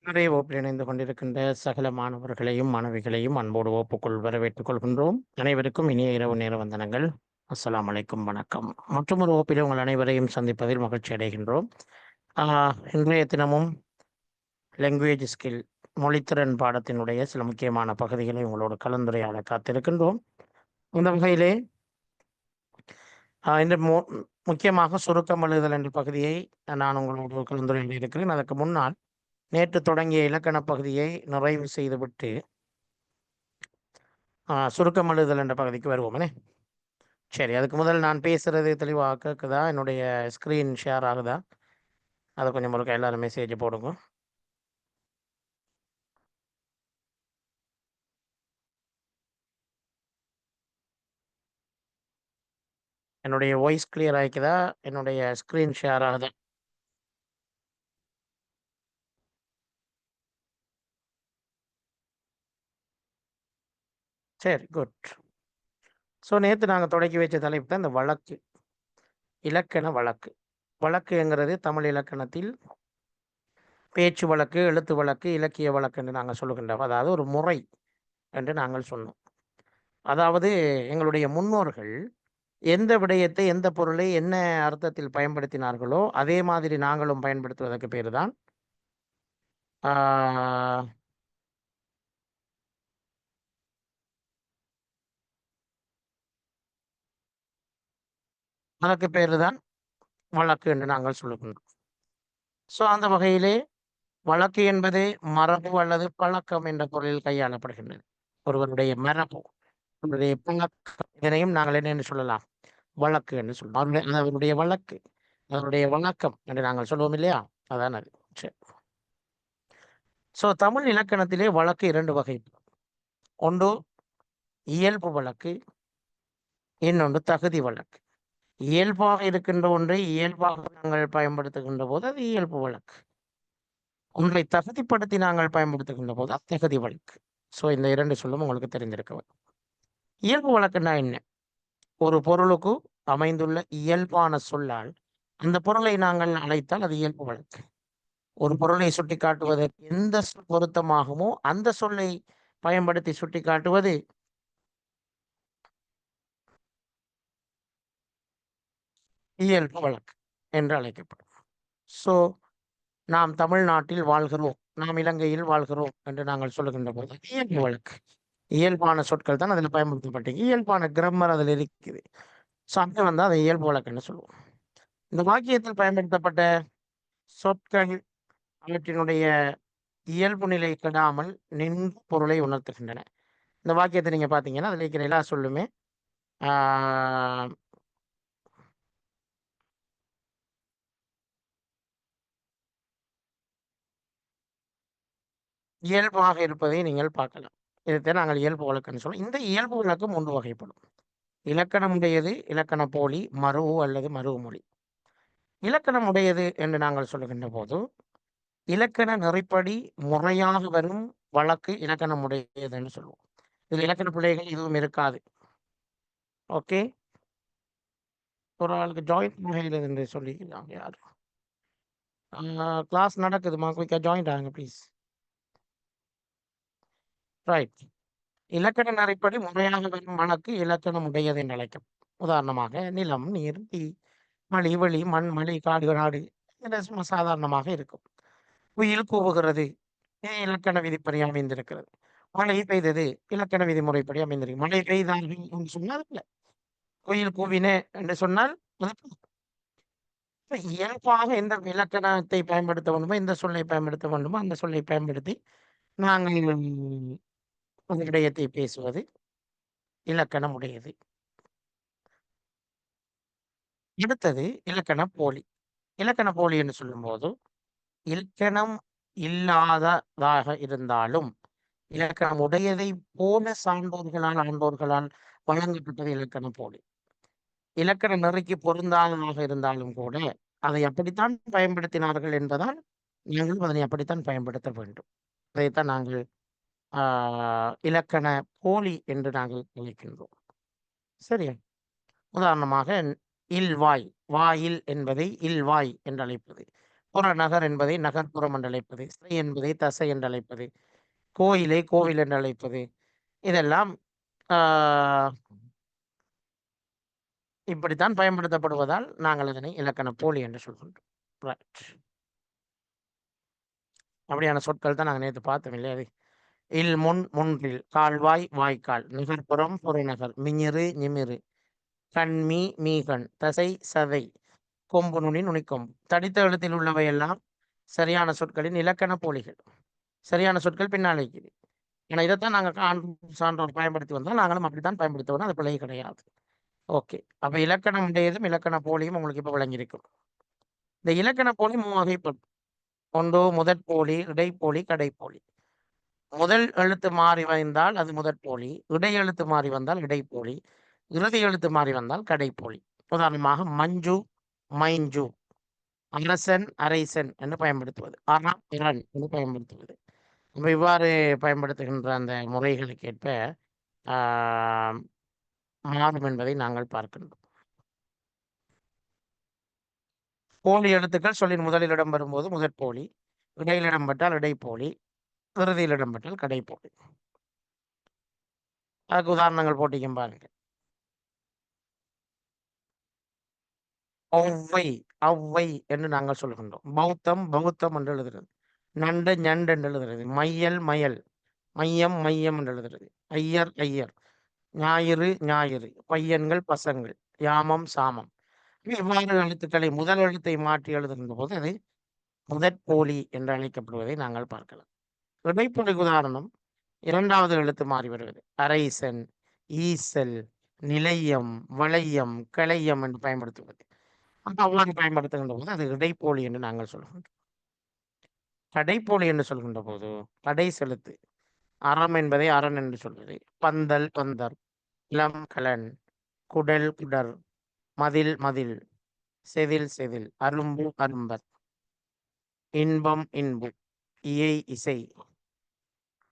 நிறைய வகுப்பில் இணைந்து கொண்டிருக்கின்ற சகல மாணவர்களையும் மாணவிகளையும் அன்போடு வகுப்புக்குள் வரவேற்றுக் கொள்கின்றோம். அனைவருக்கும் இனிய இரவு நேர வந்தனங்கள். அஸ்ஸலாமு அலைக்கும், வணக்கம். மற்றொரு வகுப்பில் உங்கள் அனைவரையும் சந்திப்பதில் மகிழ்ச்சி அடைகின்றோம். இன்றைய தினமும் லாங்குவேஜ் ஸ்கில் மொழித்திறன் பாடத்தினுடைய சில முக்கியமான பகுதிகளை உங்களோடு கலந்துரையாட காத்திருக்கின்றோம். இந்த வகையிலே இந்த முக்கியமாக சுருக்கம் எழுதுதல் என்ற பகுதியை நான் உங்களோடு கலந்துரையாட இருக்கிறேன். அதற்கு முன்னால் நேற்று தொடங்கிய இலக்கண பகுதியை நிறைவு செய்துவிட்டு சுருக்கம் எழுதுதல் என்ற பகுதிக்கு வருவோமே. சரி, அதுக்கு முதல் நான் பேசுறது தெளிவாக கேட்குதா? என்னுடைய ஸ்க்ரீன் ஷேர் ஆகுதா? அதை கொஞ்சம் முழுக்க எல்லாரும் மெசேஜ் போடுங்க. என்னுடைய வாய்ஸ் கிளியர் ஆகிக்குதா? என்னுடைய ஸ்க்ரீன் ஷேர் ஆகுதா? சரி, குட். ஸோ நேற்று நாங்கள் தொடக்கி வச்ச தலைப்பு தான் இந்த வழக்கு, இலக்கண வழக்கு. வழக்குங்கிறது தமிழ் இலக்கணத்தில் பேச்சு வழக்கு, எழுத்து வழக்கு, இலக்கிய வழக்கு என்று நாங்கள் சொல்லுகின்றோம். அதாவது ஒரு முறை என்று நாங்கள் சொன்னோம். அதாவது எங்களுடைய முன்னோர்கள் எந்த விடயத்தை, எந்த பொருளை என்ன அர்த்தத்தில் பயன்படுத்தினார்களோ அதே மாதிரி நாங்களும் பயன்படுத்துவதற்கு பேர் தான் அதற்கு பேர் தான் வழக்கு என்று நாங்கள் சொல்லுகின்றோம். ஸோ அந்த வகையிலே வழக்கு என்பது மரபு அல்லது பழக்கம் என்ற பொருளில் கையாளப்படுகின்றது. ஒருவருடைய மரபு, அவருடைய பழக்கம், இதனையும் நாங்கள் என்னென்னு சொல்லலாம்? வழக்கு என்று சொல்லலாம். அவருடைய வழக்கு, அவருடைய வழக்கம் என்று நாங்கள் சொல்லுவோம் இல்லையா? அதான் அது. சரி. ஸோ தமிழ் இலக்கணத்திலே வழக்கு 2 வகை. ஒன்று இயல்பு வழக்கு, இன்னொன்று தகுதி வழக்கு. இயல்பாக இருக்கின்ற ஒன்றை இயல்பாக நாங்கள் பயன்படுத்துகின்ற போது அது இயல்பு வழக்கு. ஒன்றை தகுதிப்படுத்தி நாங்கள் பயன்படுத்துகின்ற போது அத்தகுதி வழக்கு. ஸோ இந்த 2 சொல்லும் உங்களுக்கு தெரிந்திருக்க வேண்டும். இயல்பு வழக்குன்னா என்ன? ஒரு பொருளுக்கு அமைந்துள்ள இயல்பான சொல்லால் அந்த பொருளை நாங்கள் அழைத்தால் அது இயல்பு வழக்கு. ஒரு பொருளை சுட்டி காட்டுவதற்கு எந்த சொல் பொருத்தமாகுமோ அந்த சொல்லை பயன்படுத்தி சுட்டி காட்டுவது இயல்பு வழக்கு என்று அழைக்கப்படும். ஸோ நாம் தமிழ்நாட்டில் வாழ்கிறோம், நாம் இலங்கையில் வாழ்கிறோம் என்று நாங்கள் சொல்லுகின்ற போது இயல்பு வழக்கு. இயல்பான சொற்கள் தான் அதில் பயன்படுத்தப்பட்டது. இயல்பான கிராமர் அதில் இருக்குது. ஸோ அங்கே வந்து அதை இயல்பு வழக்குன்னு சொல்லுவோம். இந்த வாக்கியத்தில் பயன்படுத்தப்பட்ட சொற்கள் அவற்றினுடைய இயல்பு நிலை கெடாமல் நின்று பொருளை உணர்த்துகின்றன. இந்த வாக்கியத்தை நீங்க பார்த்தீங்கன்னா அதில் இருக்கிற எல்லா சொல்லுமே இயல்பாக இருப்பதை நீங்கள் பார்க்கலாம். இதைத்தான் நாங்கள் இயல்பு வழக்குன்னு சொல்லுவோம். இந்த இயல்பு வழக்கு 3 வகைப்படும். இலக்கணம் உடையது, இலக்கண போலி, மருவு அல்லது மருவுமொழி. இலக்கணம் உடையது என்று நாங்கள் சொல்லுகின்ற போது இலக்கண நெறிப்படி முறையாக வரும் வழக்கு இலக்கணம் உடையது என்று சொல்லுவோம். இதில் இலக்கண பிள்ளைகள் எதுவும் இருக்காது. ஓகே, ஒரு ஆளுக்கு ஜாயிண்ட் முறையில் என்று சொல்லிக்கிறாங்க. யாரு கிளாஸ் நடக்குதுமா? குயிக்காக ஜாயிண்ட் ஆகுங்க ப்ளீஸ். ரைட். இலக்கண நெறிப்படி முறையாக வரும் வழக்கு இலக்கணம் உடையது என்று அழைக்கும். உதாரணமாக நிலம், நீர், தீ, மழை, வெளி, மண், மலை, காடு, நாடு, சும்மா சாதாரணமாக இருக்கும். குயில் கூவுகிறது, இலக்கண விதிப்படி அமைந்திருக்கிறது. மழை பெய்தது, இலக்கண விதிமுறைப்படி அமைந்திருக்கு. மழை பெய்தார்கள் என்று சொன்னால் இல்லை, குயில் கூவின என்று சொன்னால் இயல்பாக எந்த இலக்கணத்தை பயன்படுத்த வேண்டுமோ, எந்த சொல்லை பயன்படுத்த வேண்டுமோ அந்த சொல்லை பயன்படுத்தி நாங்கள் அந்த விடயத்தை பேசுவது இலக்கணம் உடையது. அடுத்தது இலக்கண போலி. இலக்கண போலி என்று சொல்லும்போது இலக்கணம் இல்லாததாக இருந்தாலும் இலக்கணம் உடையதை போல சான்றோர்களால் ஆண்டோர்களால் வழங்கப்பட்டது இலக்கண போலி. இலக்கண நெறிக்கு பொருந்தாததாக இருந்தாலும் கூட அதை அப்படித்தான் பயன்படுத்தினார்கள் என்பதால் நாங்களும் அதனை அப்படித்தான் பயன்படுத்த வேண்டும். அதைத்தான் நாங்கள் இலக்கண போலி என்று நாங்கள் அழைக்கின்றோம். சரியா? உதாரணமாக இல்வாய், வாயில் என்பதை இல்வாய் என்று அழைப்பது. புறநகர் என்பதை நகர்ப்புறம் என்று அழைப்பது, சிறை என்பதை தசை என்று அழைப்பது, கோயிலை கோவில் என்று அழைப்பது, இதெல்லாம் இப்படித்தான் பயன்படுத்தப்படுவதால் நாங்கள் அதனை இலக்கண போலி என்று சொல்கின்றோம். ரைட். அப்படியான சொற்கள் தான் நாங்கள் நேற்று பார்த்தோம் இல்லையா? அது இல் முன் முன்றில், கால்வாய் வாய்க்கால், நகர்ப்புறம் புறநகர், மிஞிறு நிமிரு, கண்மீ மீகண், தசை சதை, கொம்பு நுனி நுனிக்கொம்பு. தடித்த எழுத்தில் உள்ளவை எல்லாம் சரியான சொற்களின் இலக்கண போலிகள். சரியான சொற்கள் பின்னால் இருக்குது. ஏன்னா இதைத்தான் நாங்கள் சான்றோர் பயன்படுத்தி வந்தால் நாங்களும் அப்படித்தான் பயன்படுத்துவோம். அது பிழை கிடையாது. ஓகே. அப்போ இலக்கணம் உடையதும் இலக்கண போலியும் உங்களுக்கு இப்போ விளங்கியிருக்கும். இந்த இலக்கண போலி வகைப்படும். ஒன்று முதற்போலி, இடைப்போலி, கடைப்போலி. முதல் எழுத்து மாறி வந்தால் அது முதற்போலி, இடை எழுத்து மாறி வந்தால் இடைப்போலி, இறுதி எழுத்து மாறி வந்தால் கடைப்போலி. உதாரணமாக மஞ்சு, மைஞ்சு, அரசன், அரைசன் என்று பயன்படுத்துவது, அறம், இரண் என்று பயன்படுத்துவது. நம்ம இவ்வாறு பயன்படுத்துகின்ற அந்த முறைகளுக்கு ஏற்ப மாறும் என்பதை நாங்கள் பார்க்கின்றோம். போலி எழுத்துக்கள் சொல்லின் முதலில் இடம் வரும்போது முதற்போலி, இடையில் இடம்பெற்றால் இடைப்போலி, இறுதியில் இடம்பெற்றால் கடைப்போலி. அதுக்கு உதாரணங்கள் போட்டிக்கும் பாருங்க. ஒவ்வை, அவ்வை என்று நாங்கள் சொல்கின்றோம். பௌத்தம், பௌத்தம் என்று எழுதுகிறது. நண்டு, ஞண்டு என்று எழுதுகிறது. மையல், மயல், மையம், மையம் என்று எழுதுகிறது. ஐயர், ஐயர், ஞாயிறு, ஞாயிறு, பையன்கள், பசங்கள், யாமம், சாமம். இவ்வாறு எழுத்துக்களை முதல் எழுத்தை மாற்றி எழுதுகின்ற போது அது முதற்போலி என்று அழைக்கப்படுவதை நாங்கள் பார்க்கலாம். இடைப்பொலிக்கு உதாரணம் இரண்டாவது எழுத்து மாறி வருவது. அரைசன், ஈசல், நிலையம், வளையம், களையம் என்று பயன்படுத்துவது. அப்போ அவ்வாறு பயன்படுத்துகின்ற போது அது இடைப்போலி என்று நாங்கள் சொல்கின்றோம். கடைப்போலி என்று சொல்கின்ற போது கடை செலுத்து, அறம் என்பதை அரண் என்று சொல்வது. பந்தல், பந்தர், இளம் கலன், குடல், குடர், மதில், மதில், செதில், செதில், அரும்பு, அரும்பர், இன்பம், இன்பு, இயை, இசை,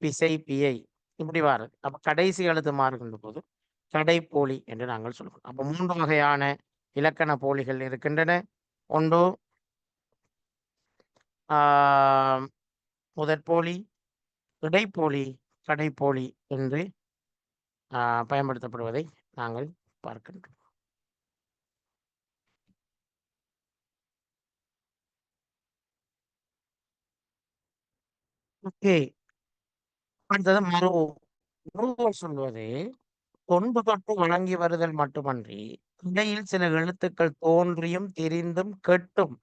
பிசை, பியை, இப்படி வாருது. அப்ப கடைசி எழுத்து மாறுகின்ற போது கடைப்போலி என்று நாங்கள் சொல்கிறோம். அப்போ 3 வகையான இலக்கண போலிகள் இருக்கின்றன. ஒன்று முதற்போலி, இடைப்போலி, கடைப்போலி என்று பயன்படுத்தப்படுவதை நாங்கள் பார்க்கின்றோம். ஓகே. அடுத்தது மருவு. மருவு சொல்வது தொன்று தொட்டு வழங்கி வருதல் மட்டுமன்றி இடையில் சில எழுத்துக்கள் தோன்றியும் திரிந்தும் கெட்டும்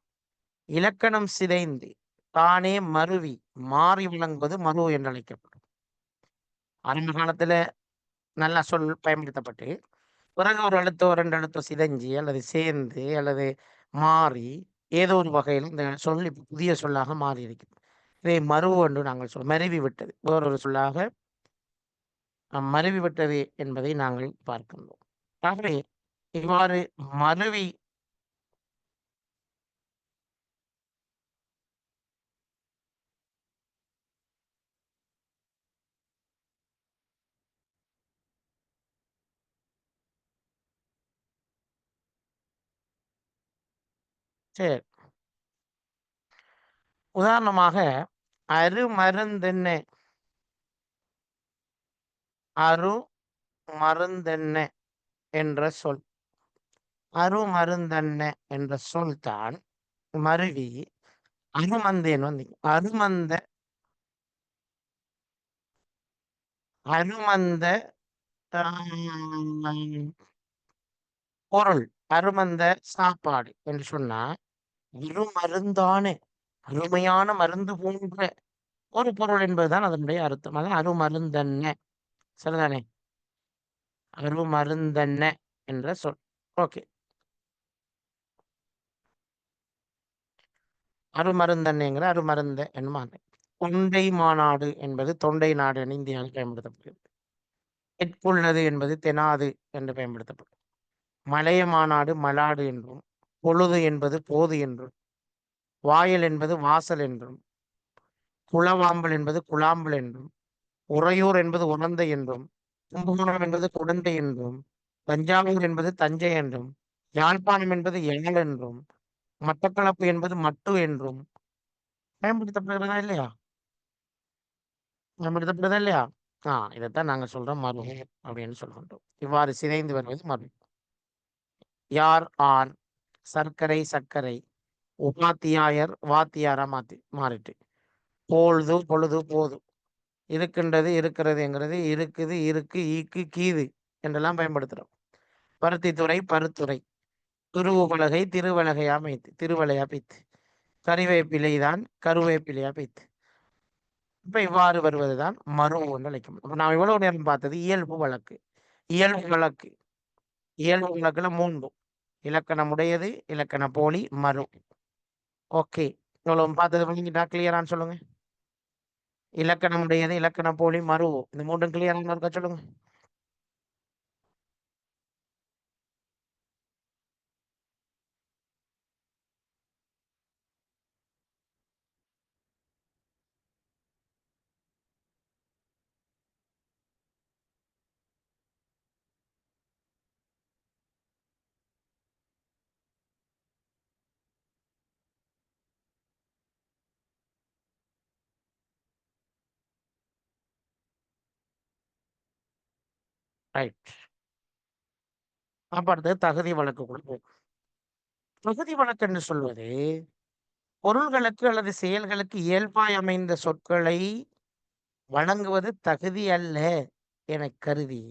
இலக்கணம் சிதைந்து தானே மருவி மாறி விளங்குவது மரு என்று அழைக்கப்படும். ஆரம்ப காலத்துல நல்ல சொல் பயன்படுத்தப்பட்டு பிறகு ஒரு எழுத்தோ 2 எழுத்தோ சிதைஞ்சி அல்லது சேர்ந்து அல்லது மாறி ஏதோ ஒரு வகையில் இந்த சொல் இப்போ புதிய சொல்லாக மாறி இருக்குது. இதை மருவு என்று நாங்கள் மருவி விட்டது, வேறொரு சொல்லாக மருவி விட்டது என்பதை நாங்கள் பார்க்கின்றோம். ஆகவே இவ்வாறு மருவி சரி. உதாரணமாக அருமருந்தென்ன, அரு மருந்தென்ன என்ற சொல், அருமருந்தென்ன என்ற சொல் தான் மருவி அருமந்தேன் வந்து அருமந்த அருமந்த பொருள், அருமந்த சாப்பாடு என்று சொன்னா அருமருந்தான அருமையான மருந்து போன்ற ஒரு பொருள் என்பதுதான் அதனுடைய அர்த்தம். அதான் அருமருந்தென்ன, சரிதானே? அருமருந்தென்ன என்ற சொல். ஓகே. அருமருந்தென்னைங்கிற அருமருந்த என்னமாங்க. தொண்டை மாநாடு என்பது தொண்டை நாடு என இந்தியாவில் பயன்படுத்தப்படுகிறது. தெற்புள்ளது என்பது தெனாது என்று பயன்படுத்தப்படும். மலைய மாநாடு மலாடு என்றும், பொழுது என்பது போது என்றும், வாயல் என்பது வாசல் என்றும், குளவாம்பல் என்பது குழாம்பல் என்றும், உறையூர் என்பது உணர்ந்த என்றும், கும்பகோணம் என்பது குடந்தை என்றும், தஞ்சாவூர் என்பது தஞ்சை என்றும், யாழ்ப்பாணம் என்பது யாழ் என்றும், மட்டக்களப்பு என்பது மட்டு என்றும் பயன்படுத்தப்படுகிறதா இல்லையா? பயன்படுத்தப்படுதா இல்லையா? இதைத்தான் நாங்க சொல்றோம் மருவு அப்படின்னு சொல்கின்றோம். இவ்வாறு சிதைந்து வருவது மருவு. யார் ஆண், சர்க்கரை சர்க்கரை, உபாத்தியாயர் வாத்தியாரா மாறிட்டு, பொழுது பொழுது போது, இருக்கின்றது இருக்கிறதுங்கிறது இருக்குது இருக்கு ஈக்கு கீது என்றெல்லாம் பயன்படுத்துறோம். பருத்தித்துறை பருத்துறை, துருவுபலகை திருவலகையா மைத்து, திருவலையா பித்து, கறிவேப்பிலை தான் கருவேப்பிலையா பித்து. இப்ப இவ்வாறு வருவதுதான் மருவு என்று அழைக்கும். அப்ப நான் இவ்வளவு நேரம் பார்த்தது இயல்பு வழக்கு. இயல்பு வழக்கு, இயல்பு வழக்குல 3: இலக்கணம் உடையது, இலக்கண போலி, மரு. ஓகே, இவ்வளவு பார்த்தது விளங்கிட்டா? கிளியரான்னு சொல்லுங்க. இலக்கணம் உடையது, இலக்கண போலி, மரு, இந்த 3 கிளியரான இருக்கா சொல்லுங்க. ரைட். அப்ப அடுத்தது தகுதி வழக்குக்குள்ள போகும். தகுதி வழக்கு என்று சொல்வது பொருள்களுக்கு அல்லது செயல்களுக்கு இயல்பாய் அமைந்த சொற்களை வழங்குவது தகுதி அல்ல என கருதி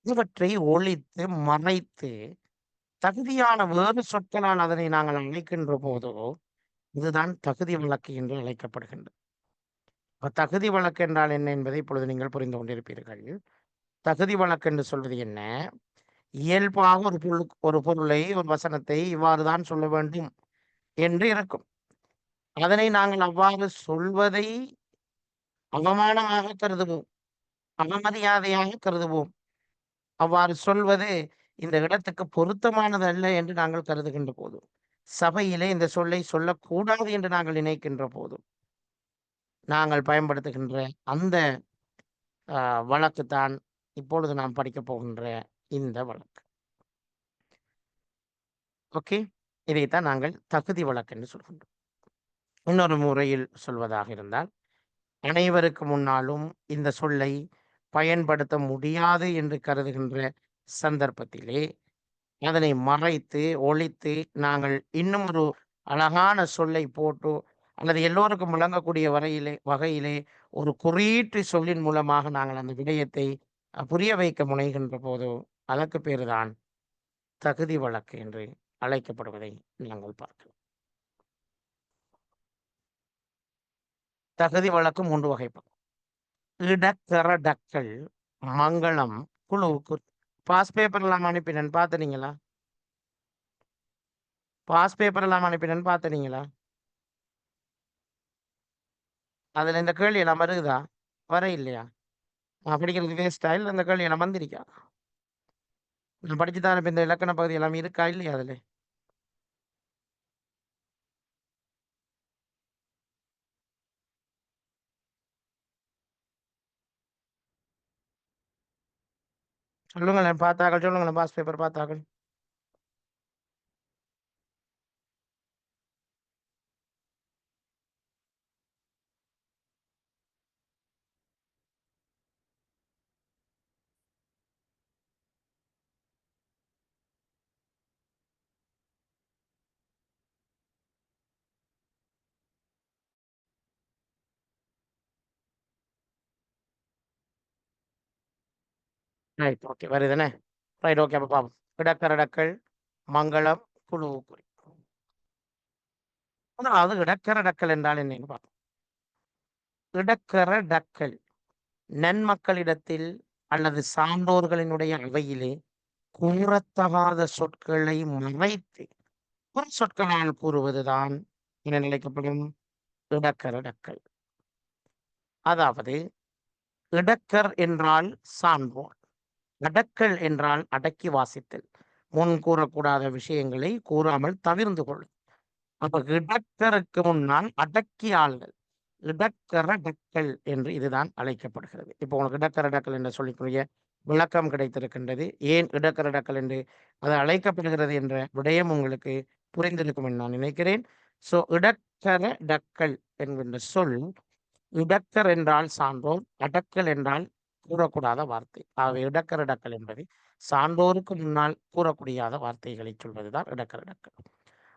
இவற்றை ஒழித்து மறைத்து தகுதியான வேறு சொற்களால் அதனை நாங்கள் அழைக்கின்ற போதோ இதுதான் தகுதி வழக்கு என்று அழைக்கப்படுகின்றது. இப்ப தகுதி வழக்கு என்றால் என்ன என்பதை இப்பொழுது நீங்கள் புரிந்து கொண்டிருப்பீர்கள். தகுதி வழக்கு என்று சொல்வது என்ன? இயல்பாக ஒரு பொருளை, ஒரு வசனத்தை இவ்வாறுதான் சொல்ல வேண்டும் என்று இருக்கும். அதனை நாங்கள் அவ்வாறு சொல்வதை அவமானமாக கருதுவோம், அவமரியாதையாக கருதுவோம். அவ்வாறு சொல்வது இந்த இடத்துக்கு பொருத்தமானது அல்ல என்று நாங்கள் கருதுகின்ற போது, சபையிலே இந்த சொல்லை சொல்லக்கூடாது என்று நாங்கள் நினைக்கின்ற போது, நாங்கள் பயன்படுத்துகின்ற அந்த வழக்கு தான் இப்பொழுது நாம் படிக்கப் போகின்ற இந்த வழக்கு. ஓகே, இதைத்தான் நாங்கள் தகுதி வழக்கு என்று சொல்கின்றோம். இன்னொரு முறையில் சொல்வதாக இருந்தால், அனைவருக்கு முன்னாலும் இந்த சொல்லை பயன்படுத்த முடியாது என்று கருதுகின்ற சந்தர்ப்பத்திலே அதனை மறைத்து ஒழித்து நாங்கள் இன்னும் ஒரு அழகான சொல்லை போட்டு அல்லது எல்லோருக்கும் விளங்கக்கூடிய வகையிலே ஒரு குறியீட்டு சொல்லின் மூலமாக நாங்கள் அந்த விடயத்தை புரிய வைக்க முனைகின்ற போதோ அதற்கு பேருதான் தகுதி வழக்கு என்று அழைக்கப்படுவதை நாங்கள் பார்க்கலாம். தகுதி வழக்கு 3 வகைப்படும். இடக்கரடக்கல், மங்களம், குழுவுக்கு. பாஸ் பேப்பர் எல்லாம் அனுப்பினேன், பார்த்துனீங்களா? பாஸ் பேப்பர் எல்லாம் அனுப்பினேன், பார்த்துனீங்களா? அதுல இந்த கேள்வி எல்லாம் வருகுதா? வர இல்லையா? நான் படிக்கிறது வேஸ்டா? இல்ல இந்த கேள்வி எல்லாம் வந்திருக்கா? நான் படிச்சுதான் இப்ப இந்த இலக்கண பகுதி எல்லாம் இருக்கா இல்லையா அதுல? சொல்லுங்களேன், பார்த்தாக்கள் சொல்லுங்களேன், பாஸ் பேப்பர் பார்த்தாக்கள். ரைட், ஓகே, வருதுதானே? ரைட், ஓகே, அப்ப பாப்போம். இடக்கரடக்கல், மங்களம், குழுவுக்குறி. அதாவது இடக்கரடக்கல் என்றால் என்னன்னு பார்ப்போம். இடக்கரடக்கல் நன்மக்களிடத்தில் அல்லது சான்றோர்களினுடைய அவையிலே கூறத்தகாத சொற்களை மறைத்து புற சொற்களால் கூறுவதுதான் என்ன நினைக்கப்படும்? இடக்கரடக்கல். அதாவது இடக்கர் என்றால் சான்றோர், அடக்கல் என்றால் அடக்கி வாசித்தல், முன் கூறக்கூடாத விஷயங்களை கூறாமல் தவிர்ந்து கொள். அப்ப இடக்கருக்கு முன்னால் அடக்கியாள்கள், இடக்கரடக்கல் என்று இதுதான் அழைக்கப்படுகிறது. இப்போ உங்களுக்கு இடக்கரடக்கல் என்று சொல்லிக்கூடிய விளக்கம் கிடைத்திருக்கின்றது. ஏன் இடக்கரடக்கல் என்று அது அழைக்கப்படுகிறது என்ற விடயம் உங்களுக்கு புரிந்திருக்கும் என்று நான் நினைக்கிறேன். ஸோ இடக்கர டக்கல் என்கின்ற சொல், இடக்கர் என்றால் சான்றோர், அடக்கல் என்றால் கூறக்கூடாத வார்த்தை. ஆகவே இடக்கர டக்கல் என்பது சான்றோருக்கு முன்னால் கூறக்கூடியாத வார்த்தைகளை சொல்வதுதான் இடக்கர டக்கல்.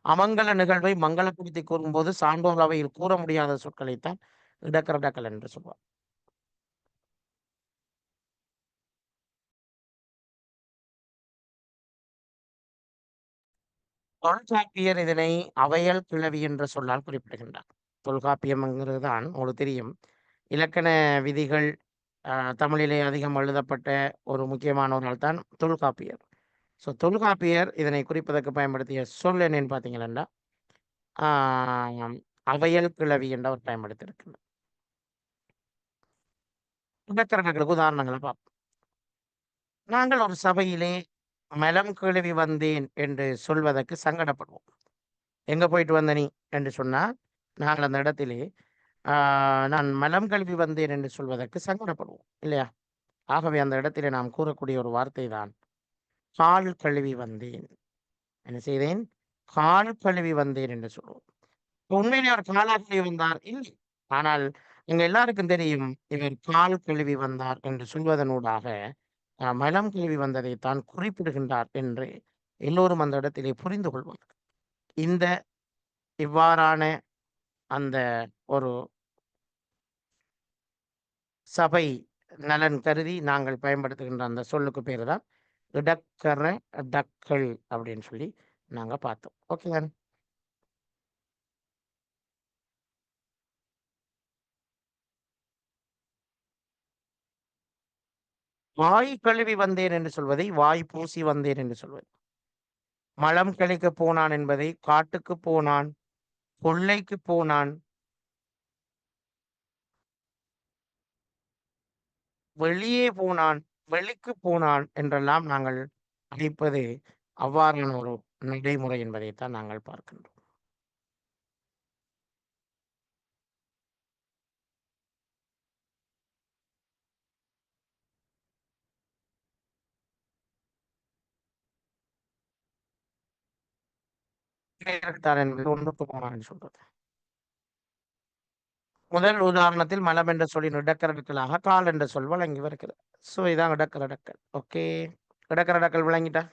அமங்கல நிகழ்வை மங்களப்படுத்தி கூறும்போது சான்றோர் அவையில் கூற முடியாத சொற்களைத்தான் இடக்கர டக்கல் என்று சொல்வார். தொல்காப்பியர் இதனை அவையல் கிளவி என்ற சொல்லால் குறிப்பிடுகின்றார். தொல்காப்பியம்ங்கிறது தான் உங்களுக்கு தெரியும், இலக்கண விதிகள் தமிழிலே அதிகம் எழுதப்பட்ட ஒரு முக்கியமான ஒரு ஆள் தான் தொல்காப்பியர். ஸோ தொல்காப்பியர் இதனை குறிப்பதற்கு பயன்படுத்திய சொல் என்னன்னு பார்த்தீங்கன்னா, அவையல் கிளவி என்று அவர் பயன்படுத்தியிருக்கிறார். இலக்கணங்களுக்கு உதாரணங்களை பார்ப்போம். நாங்கள் ஒரு சபையிலே மலம் கிளவி வந்தேன் என்று சொல்வதற்கு சங்கடப்படுவோம். எங்க போயிட்டு வந்த நீ என்று சொன்னால், நாங்கள் அந்த இடத்திலே நான் மலம் கழுவி வந்தேன் என்று சொல்வதற்கு சங்கடப்படுவோம் இல்லையா? ஆகவே அந்த இடத்திலே நாம் கூறக்கூடிய ஒரு வார்த்தை தான் கால் கழுவி வந்தேன். என்ன செய்தேன்? கால் கழுவி வந்தேன் என்று சொல்லுவோம். உண்மையிலே அவர் காலா கழுவி வந்தார் இல்லை. ஆனால் எங்க எல்லாருக்கும் தெரியும், இவர் கால் கழுவி வந்தார் என்று சொல்வதனூடாக மலம் கழுவி வந்ததை தான் குறிப்பிடுகின்றார் என்று எல்லோரும் அந்த இடத்திலே புரிந்து கொள்வார். இந்த இவ்வாறான அந்த ஒரு சபை நலன் கருதி நாங்கள் பயன்படுத்துகின்ற அந்த சொல்லுக்கு பேரு தான் இடக்கர டக்கல் அப்படின்னு சொல்லி நாங்க பார்த்தோம். ஓகேங்க. வாய் கழுவி வந்தேன் என்று சொல்வதை வாய் பூசி வந்தேன் என்று சொல்வது. மலம் கழிக்க போனான் என்பதை காட்டுக்கு போனான், கொள்ளைக்கு போனான், வெளியே போனான், வெளிக்கு போனான் என்றெல்லாம் நாங்கள் அழைப்பது அவ்வாறான ஒரு நடைமுறை என்பதைத்தான் நாங்கள் பார்க்கின்றோம். இடையர்த்தார் என்பது ஒன்றுக்கு போனான் என்று சொல்றது. முதல் உதாரணத்தில் மலம் என்ற சொல்லின் இடக்கரடக்கலாக கால் என்ற சொல் வழங்கி வருகிறது. ஸோ இதான் இடக்கரடக்கல். ஓகே, இடக்கரடக்கல் விளங்கிட்டா?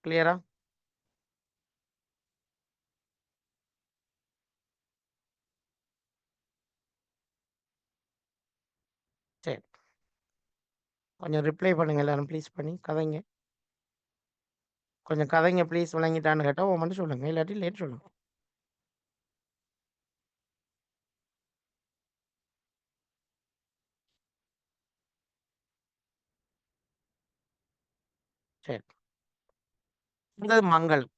கிளியரா? சரி, கொஞ்சம் ரிப்ளை பண்ணுங்க எல்லாரும் ப்ளீஸ் பண்ணி கதைங்க. கொஞ்சம் கதைங்க ப்ளீஸ், விளங்கிட்டான்னு கேட்டால் ஓ மட்டும் சொல்லுங்க, இல்லாட்டி லேட் சொல்லுங்க. சரி, இந்த மங்களம்,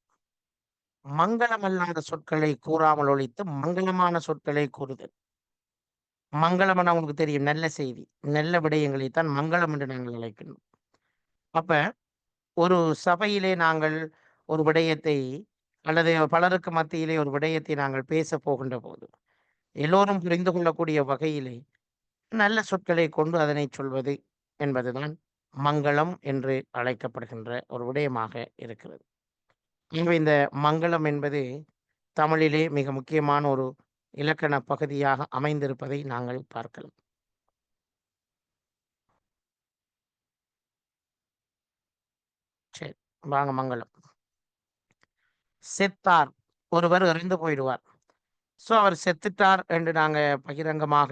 மங்களம் அல்லாத சொற்களை கூறாமல் ஒழித்து மங்களமான சொற்களை கூறுதல். மங்களம் உங்களுக்கு தெரியும், நல்ல செய்தி, நல்ல விடயங்களைத்தான் மங்களம் என்று நாங்கள் அழைக்கின்றோம். அப்ப ஒரு சபையிலே நாங்கள் ஒரு விடயத்தை அல்லது பலருக்கு மத்தியிலே ஒரு விடயத்தை நாங்கள் பேச போகின்ற போது எல்லோரும் புரிந்து கொள்ளக்கூடிய வகையிலே நல்ல சொற்களை கொண்டு அதனை சொல்வது என்பதுதான் மங்களம் என்று அழைக்கப்படுகின்ற ஒரு விடயமாக இருக்கிறது. எனவே இந்த மங்களம் என்பது தமிழிலே மிக முக்கியமான ஒரு இலக்கண பகுதியாக அமைந்திருப்பதை நாங்கள் பார்க்கலாம். சரி, வாங்க மங்களம். செத்தார், ஒருவர் இறந்து போயிடுவார். ஸோ அவர் செத்துட்டார் என்று நாங்க பகிரங்கமாக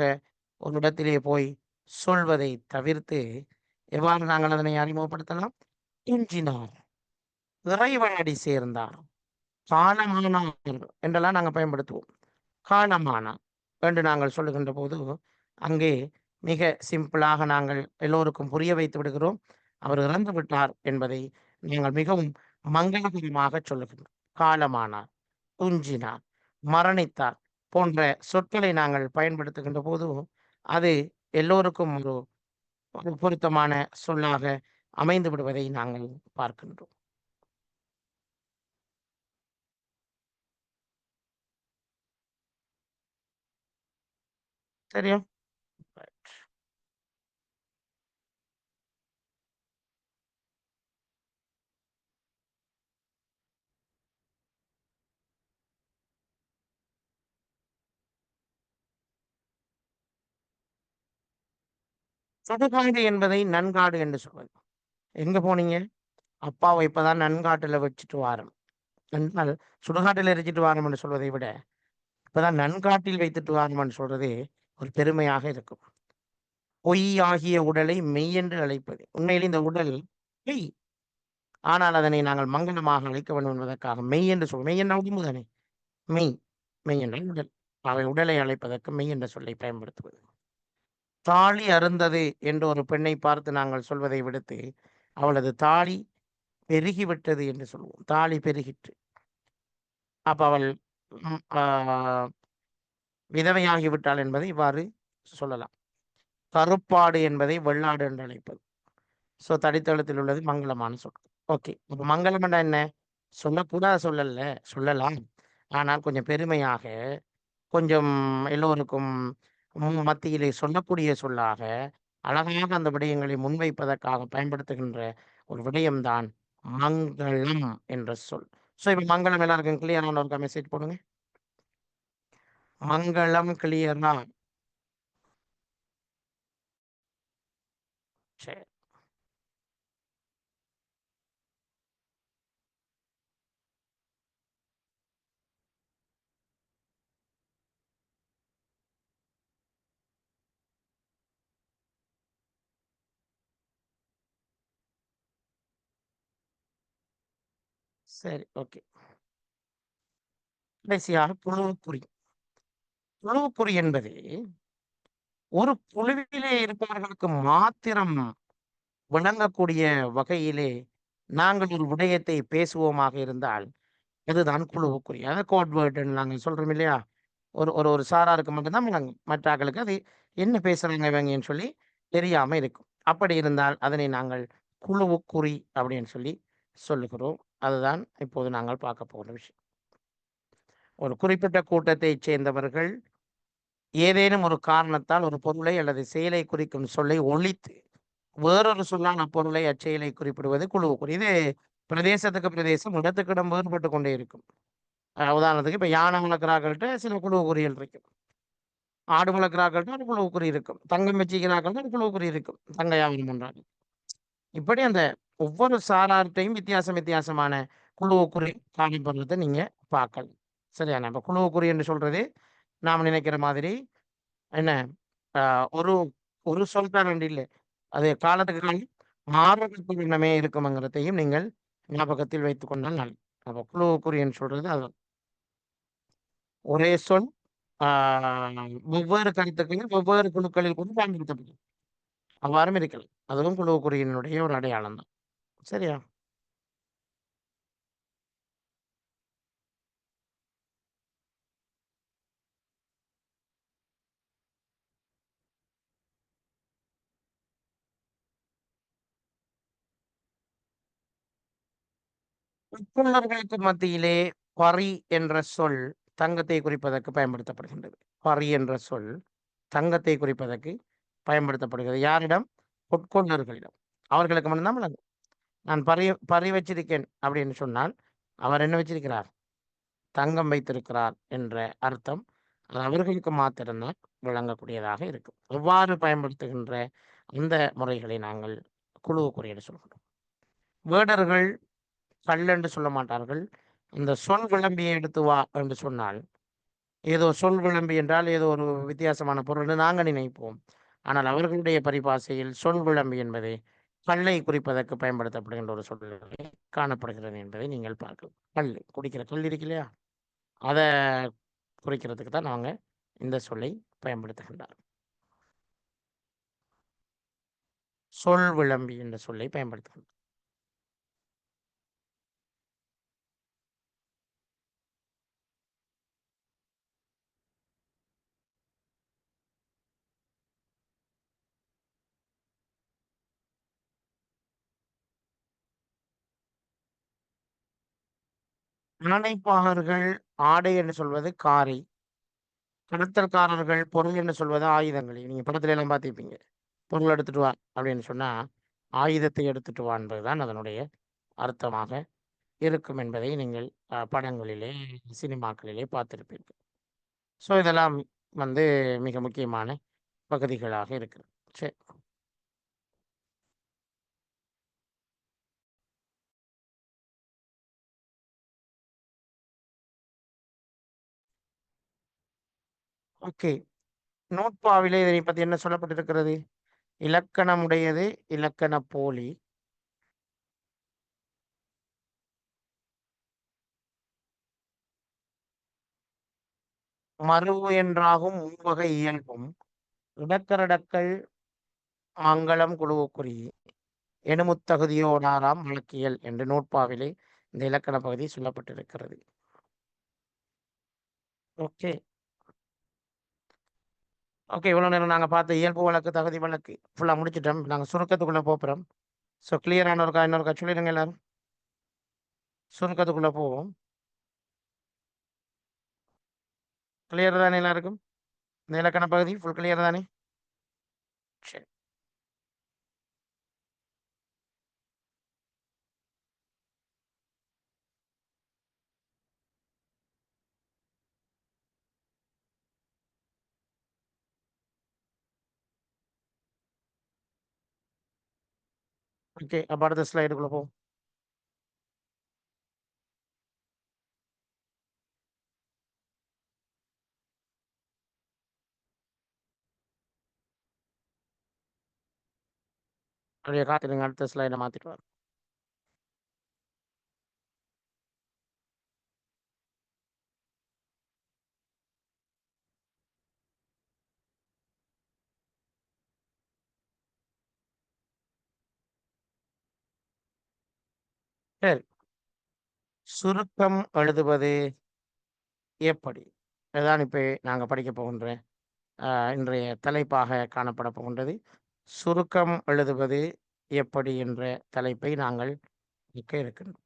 ஒரு இடத்திலே போய் சொல்வதை தவிர்த்து எவ்வாறு நாங்கள் அதனை அறிமுகப்படுத்தலாம்? துஞ்சினார், இறைவனடி சேர்ந்தார், காலமானார் என்றெல்லாம் நாங்கள் பயன்படுத்துவோம். காலமானார் என்று நாங்கள் சொல்லுகின்ற போது அங்கே மிக சிம்பிளாக நாங்கள் எல்லோருக்கும் புரிய வைத்து விடுகிறோம். அவர் இறந்து விட்டார் என்பதை நாங்கள் மிகவும் மங்களகரமாக சொல்லுகின்றோம். காலமானார், துஞ்சினார், மரணித்தார் போன்ற சொற்களை நாங்கள் பயன்படுத்துகின்ற போது அது எல்லோருக்கும் ஒரு ஒரு பொருத்தமான சொல்லாக அமைந்து விடுவதை நாங்கள் பார்க்கின்றோம். சரியா? ரைட். சுடுகாடு என்பதை நன்காடு என்று சொல்வது. எங்க போனீங்க? அப்பாவை இப்பதான் நன்காட்டுல வச்சுட்டு வாரேன் என்றால், சுடுகாட்டில் எரிச்சிட்டு வாரம் என்று சொல்வதை விட, இப்பதான் நன்காட்டில் வைத்துட்டு வாரம் என்று சொல்றதே ஒரு பெருமையாக இருக்கும். பொய் ஆகிய உடலை மெய் என்று அழைப்பது. உண்மையில் இந்த உடல் பொய். ஆனால் அதனை நாங்கள் மங்களமாக அழைக்க வேண்டும் என்பதற்காக மெய் என்று சொல் மெய் என்ற உடம்பு தானே. மெய். மெய் என்றால் உடல். அவை உடலை அழைப்பதற்கு மெய் என்ற சொல்லை பயன்படுத்துவது. தாலி அருந்தது என்று ஒரு பெண்ணை பார்த்து நாங்கள் சொல்வதை விடுத்து, அவளது தாலி பெருகிவிட்டது என்று சொல்லுவோம். தாலி பெருகிற்று. அப்ப அவள் விதவையாகிவிட்டாள் என்பதை இவ்வாறு சொல்லலாம். கருப்பாடு என்பதை வெள்ளாடு என்று அழைப்பது. ஸோ தடித்தளத்தில் உள்ளது மங்களமான சொல். ஓகே. இப்போ மங்களம் என்றா என்ன? சொல்லக்கூடாத சொல்லல, சொல்லலாம். ஆனால் கொஞ்சம் பெருமையாக, கொஞ்சம் எல்லோருக்கும் மத்தியிலே சொல்லக்கூடிய சொல்லாக, அழகாக அந்த விடயங்களை முன்வைப்பதற்காக பயன்படுத்துகின்ற ஒரு விடயம்தான் மங்களம் என்ற சொல். ஸோ இப்போ மங்களம் எல்லாருக்கும் கிளியரான ஒரு மெசேஜ் போடுங்க. மங்களம் கிளியரா? சரி. சரி, ஓகே. கடைசியாக புழுவுக்குறி. புழுவுக்குறி என்பது ஒரு குழுவிலே இருப்பவர்களுக்கு மாத்திரம் விளங்கக்கூடிய வகையிலே நாங்கள் ஒரு விடயத்தை பேசுவோமாக இருந்தால், அதுதான் குழுவுக்குறி. அதாவது கோட் வேர்டுன்னு நாங்கள் சொல்றோம் இல்லையா? ஒரு ஒரு ஒரு சாராருக்கு மட்டும் தான் விளங்கும். மற்ற ஆட்களுக்கு அது என்ன பேசுறாங்க இவங்கன்னு சொல்லி தெரியாம இருக்கும். அப்படி இருந்தால் அதனை நாங்கள் குழுவுக்குறி அப்படின்னு சொல்லி சொல்லுகிறோம். அதுதான் இப்போது நாங்கள் பார்க்க போகிற விஷயம். ஒரு குறிப்பிட்ட கூட்டத்தைச் சேர்ந்தவர்கள் ஏதேனும் ஒரு காரணத்தால் ஒரு பொருளை அல்லது செயலை குறிக்கும் சொல்லை ஒழித்து வேறொரு சொல்லான பொருளை அச்செயலை குறிப்பிடுவது குழுவுக்குறி. இது பிரதேசத்துக்கு பிரதேசம், இடத்துக்கு இடம் வேறுபட்டு கொண்டே இருக்கும். உதாரணத்துக்கு இப்ப யானை வளர்க்குறாக்கள்கிட்ட சில குழுவுக்குறிகள் இருக்கும். ஆடு வளர்க்குறாக்கள்கிட்ட ஒரு குழுவுக்குறி இருக்கும். தங்கம் வச்சிக்கிறாக்கள்கிட்ட ஒரு குழுவுக்குறி இருக்கும். தங்க வியாபாரம் பண்றாங்க. இப்படி அந்த ஒவ்வொரு சாரார்ட்டையும் வித்தியாசம் வித்தியாசமான குழுவுக்குறி காணப்படுறதை நீங்க பார்க்கலாம். சரியான இப்ப குழுவுக்குறி என்று சொல்றது நாம் நினைக்கிற மாதிரி என்ன ஒரு ஒரு சொல் தான் ரெண்டு இல்லை. அது காலத்துக்கு காலம் மாறுறதுக்கு எண்ணமே இருக்கும்ங்கிறதையும் நீங்கள் ஞாபகத்தில் வைத்துக் கொண்டால் நல்லது. அப்போ குழுவுக்குறின்னு சொல்றது அது ஒரே சொல் வெவ்வேறு கருத்துக்களில் வெவ்வேறு குழுக்களில் கூட பயன்படுத்தப்படும். அவ்வாறும் இருக்கலாம். அதுவும் குழுவுக்குறியினுடைய ஒரு அடையாளம் தான். சரியா? உட்கொள்ளர்களுக்கு மத்தியிலே பரி என்ற சொல் தங்கத்தை குறிப்பதற்கு பயன்படுத்தப்படுகின்றது. பரி என்ற சொல் தங்கத்தை குறிப்பதற்கு பயன்படுத்தப்படுகிறது. யாரிடம்? உட்கொள்ளர்களிடம். அவர்களுக்கு மட்டும்தான் விளங்கும். நான் பரி பரி வச்சிருக்கேன் அப்படின்னு சொன்னால், அவர் என்ன வச்சிருக்கிறார்? தங்கம் வைத்திருக்கிறார் என்ற அர்த்தம். அது அவர்களுக்கு மாத்திரம்தான் விளங்கக்கூடியதாக இருக்கும். எவ்வாறு பயன்படுத்துகின்ற இந்த முறைகளை நாங்கள் குழு குறியீடு சொல்கிறோம். வேடர்கள் கல் என்று சொல்ல மாட்டார்கள். இந்த சொல் விளம்பியை எடுத்து வா என்று சொன்னால், ஏதோ சொல் விளம்பி என்றால் ஏதோ ஒரு வித்தியாசமான பொருள் என்று நாங்கள் நினைப்போம். ஆனால் அவர்களுடைய பரிபாஷையில் சொல் விளம்பி என்பது கல்லை குறிப்பதற்கு பயன்படுத்தப்படுகின்ற ஒரு சொல் காணப்படுகிறது என்பதை நீங்கள் பார்க்கலாம். கல் குடிக்கிற கல் இருக்கு இல்லையா? அதை குறிக்கிறதுக்கு தான் நாங்கள் இந்த சொல்லை பயன்படுத்துகின்றார். சொல் விளம்பி என்ற சொல்லை பயன்படுத்துகின்றோம். ஆணைப்பாளர்கள் ஆடை என்று சொல்வது காரை, கடத்தல்காரர்கள் பொருள் என்று சொல்வது ஆயுதங்களை. நீங்க படத்துல எல்லாம் பார்த்திருப்பீங்க. பொருள் எடுத்துட்டு வா அப்படின்னு சொன்னா, ஆயுதத்தை எடுத்துட்டு வா என்பதுதான் அதனுடைய அர்த்தமாக இருக்கும் என்பதை நீங்கள் படங்களிலே, சினிமாக்களிலே பார்த்திருப்பீர்கள். ஸோ இதெல்லாம் வந்து மிக முக்கியமான பகுதிகளாக இருக்கிறது. சரி. ஓகே. நூற்பாவிலே இதனை பத்தி என்ன சொல்லப்பட்டிருக்கிறது? இலக்கணமுடையது இலக்கண போலி. மருவு என்றாகும் மூவகை இயல்பும் இடக்கரடக்கல் மங்களம் குழுவுக்குறி எனுமுத்தகுதியோடாராம் வழக்கியல் என்று நூற்பாவிலே இந்த இலக்கண பகுதி சொல்லப்பட்டிருக்கிறது. ஓகே. ஓகே. இவ்வளவு நேரம் நாங்க பார்த்த இயல்பு வழக்கு, தகுதி வழக்கு ஃபுல்லா முடிச்சிட்டோம். நாங்க சுருக்கத்துக்குள்ள போறோம். ஸோ கிளியரான இன்னொருக்கா சொல்லிடுங்க எல்லாரும். சுருக்கத்துக்குள்ள போவோம். கிளியர் தானே எல்லாருக்கும்? இந்த இலக்கண பகுதி ஃபுல் கிளியர் தானே? சரி. ஓகே. அப்ப அடுத்த ஸ்லைடுக்குள்ள போவோம். அப்படியே காத்துடுங்க. அடுத்த ஸ்லைடை மாத்திட்டு வரோம். சரி. சுருக்கம் எழுதுவது எப்படி? இதுதான் இப்ப நாங்க படிக்க போகின்ற இன்றைய தலைப்பாக காணப்பட போகின்றது. சுருக்கம் எழுதுவது எப்படி என்ற தலைப்பை நாங்கள் படிக்க இருக்கின்றோம்.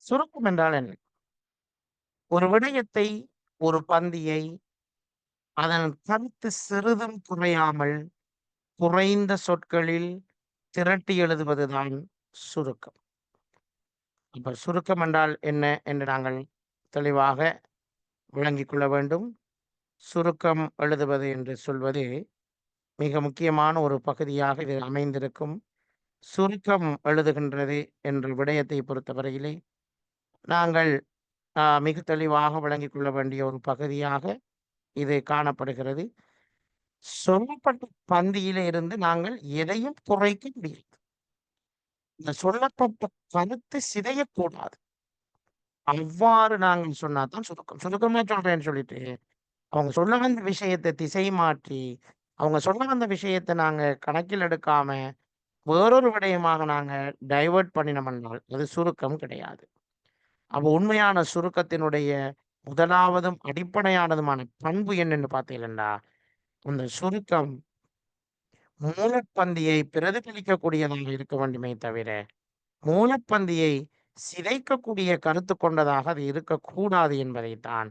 சுருக்கம் என்றால் என்ன? ஒரு விடயத்தை, ஒரு பந்தியை அதன் கருத்து சிறிதும் குறையாமல் குறைந்த சொற்களில் திரட்டி எழுதுவதுதான் சுருக்கம். அப்ப சுருக்கம் என்றால் என்ன என்று நாங்கள் தெளிவாக விளங்கிக் கொள்ள வேண்டும். சுருக்கம் எழுதுவது என்று சொல்வது மிக முக்கியமான ஒரு பகுதியாக இது அமைந்திருக்கும். சுருக்கம் எழுதுகின்றது என்ற விடயத்தை பொறுத்தவரையிலே நாங்கள் மிக தெளிவாக விளங்கிக் கொள்ள வேண்டிய ஒரு பகுதியாக இது காணப்படுகிறது. சொல்லப்பட்ட பந்தியில இருந்து நாங்கள் எதையும் குறைக்க முடியாது. இந்த சொல்லப்பட்ட கருத்து சிதையக்கூடாது. அவ்வாறு நாங்கள் சொன்னாதான் சுருக்கம். சுருக்கமா சொல்றேன்னு சொல்லிட்டு, அவங்க சொல்ல வந்த விஷயத்தை திசை மாற்றி, அவங்க சொல்ல வந்த விஷயத்தை நாங்க கணக்கில் எடுக்காம, வேறொரு விடயமாக நாங்க டைவர்ட் பண்ணினோம்னால், அது சுருக்கம் கிடையாது. அப்ப உண்மையான சுருக்கத்தினுடைய முதலாவதும் அடிப்படையானதுமான பண்பு என்னன்னு பார்த்தீங்கன்னா, அந்த சுருக்கம் மூலப்பந்தியை பிரதிபலிக்கக்கூடியதாக இருக்க வேண்டுமே தவிர, மூலப்பந்தியை சிதைக்கக்கூடிய கருத்து கொண்டதாக அது இருக்கக்கூடாது என்பதைத்தான்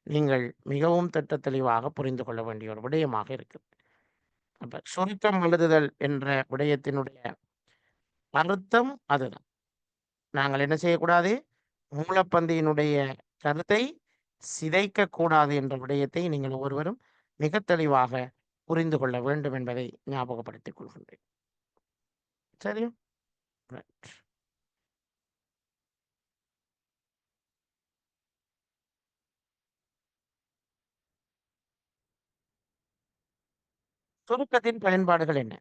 நீங்கள் மிகவும் திட்ட தெளிவாக புரிந்து கொள்ள வேண்டிய ஒரு விடயமாக இருக்கு. அப்ப சுருக்கம் எழுதுதல் என்ற விடயத்தினுடைய அர்த்தம் அதுதான். நாங்கள் என்ன செய்யக்கூடாது? மூலப்பந்தியினுடைய கருத்தை சிதைக்கக் கூடாது என்ற விடயத்தை நீங்கள் ஒவ்வொருவரும் மிக தெளிவாக புரிந்து கொள்ள வேண்டும் என்பதை ஞாபகப்படுத்திக் கொள்கின்றேன். சரியா? ரைட். சுருக்கத்தின் பயன்பாடுகள் என்ன?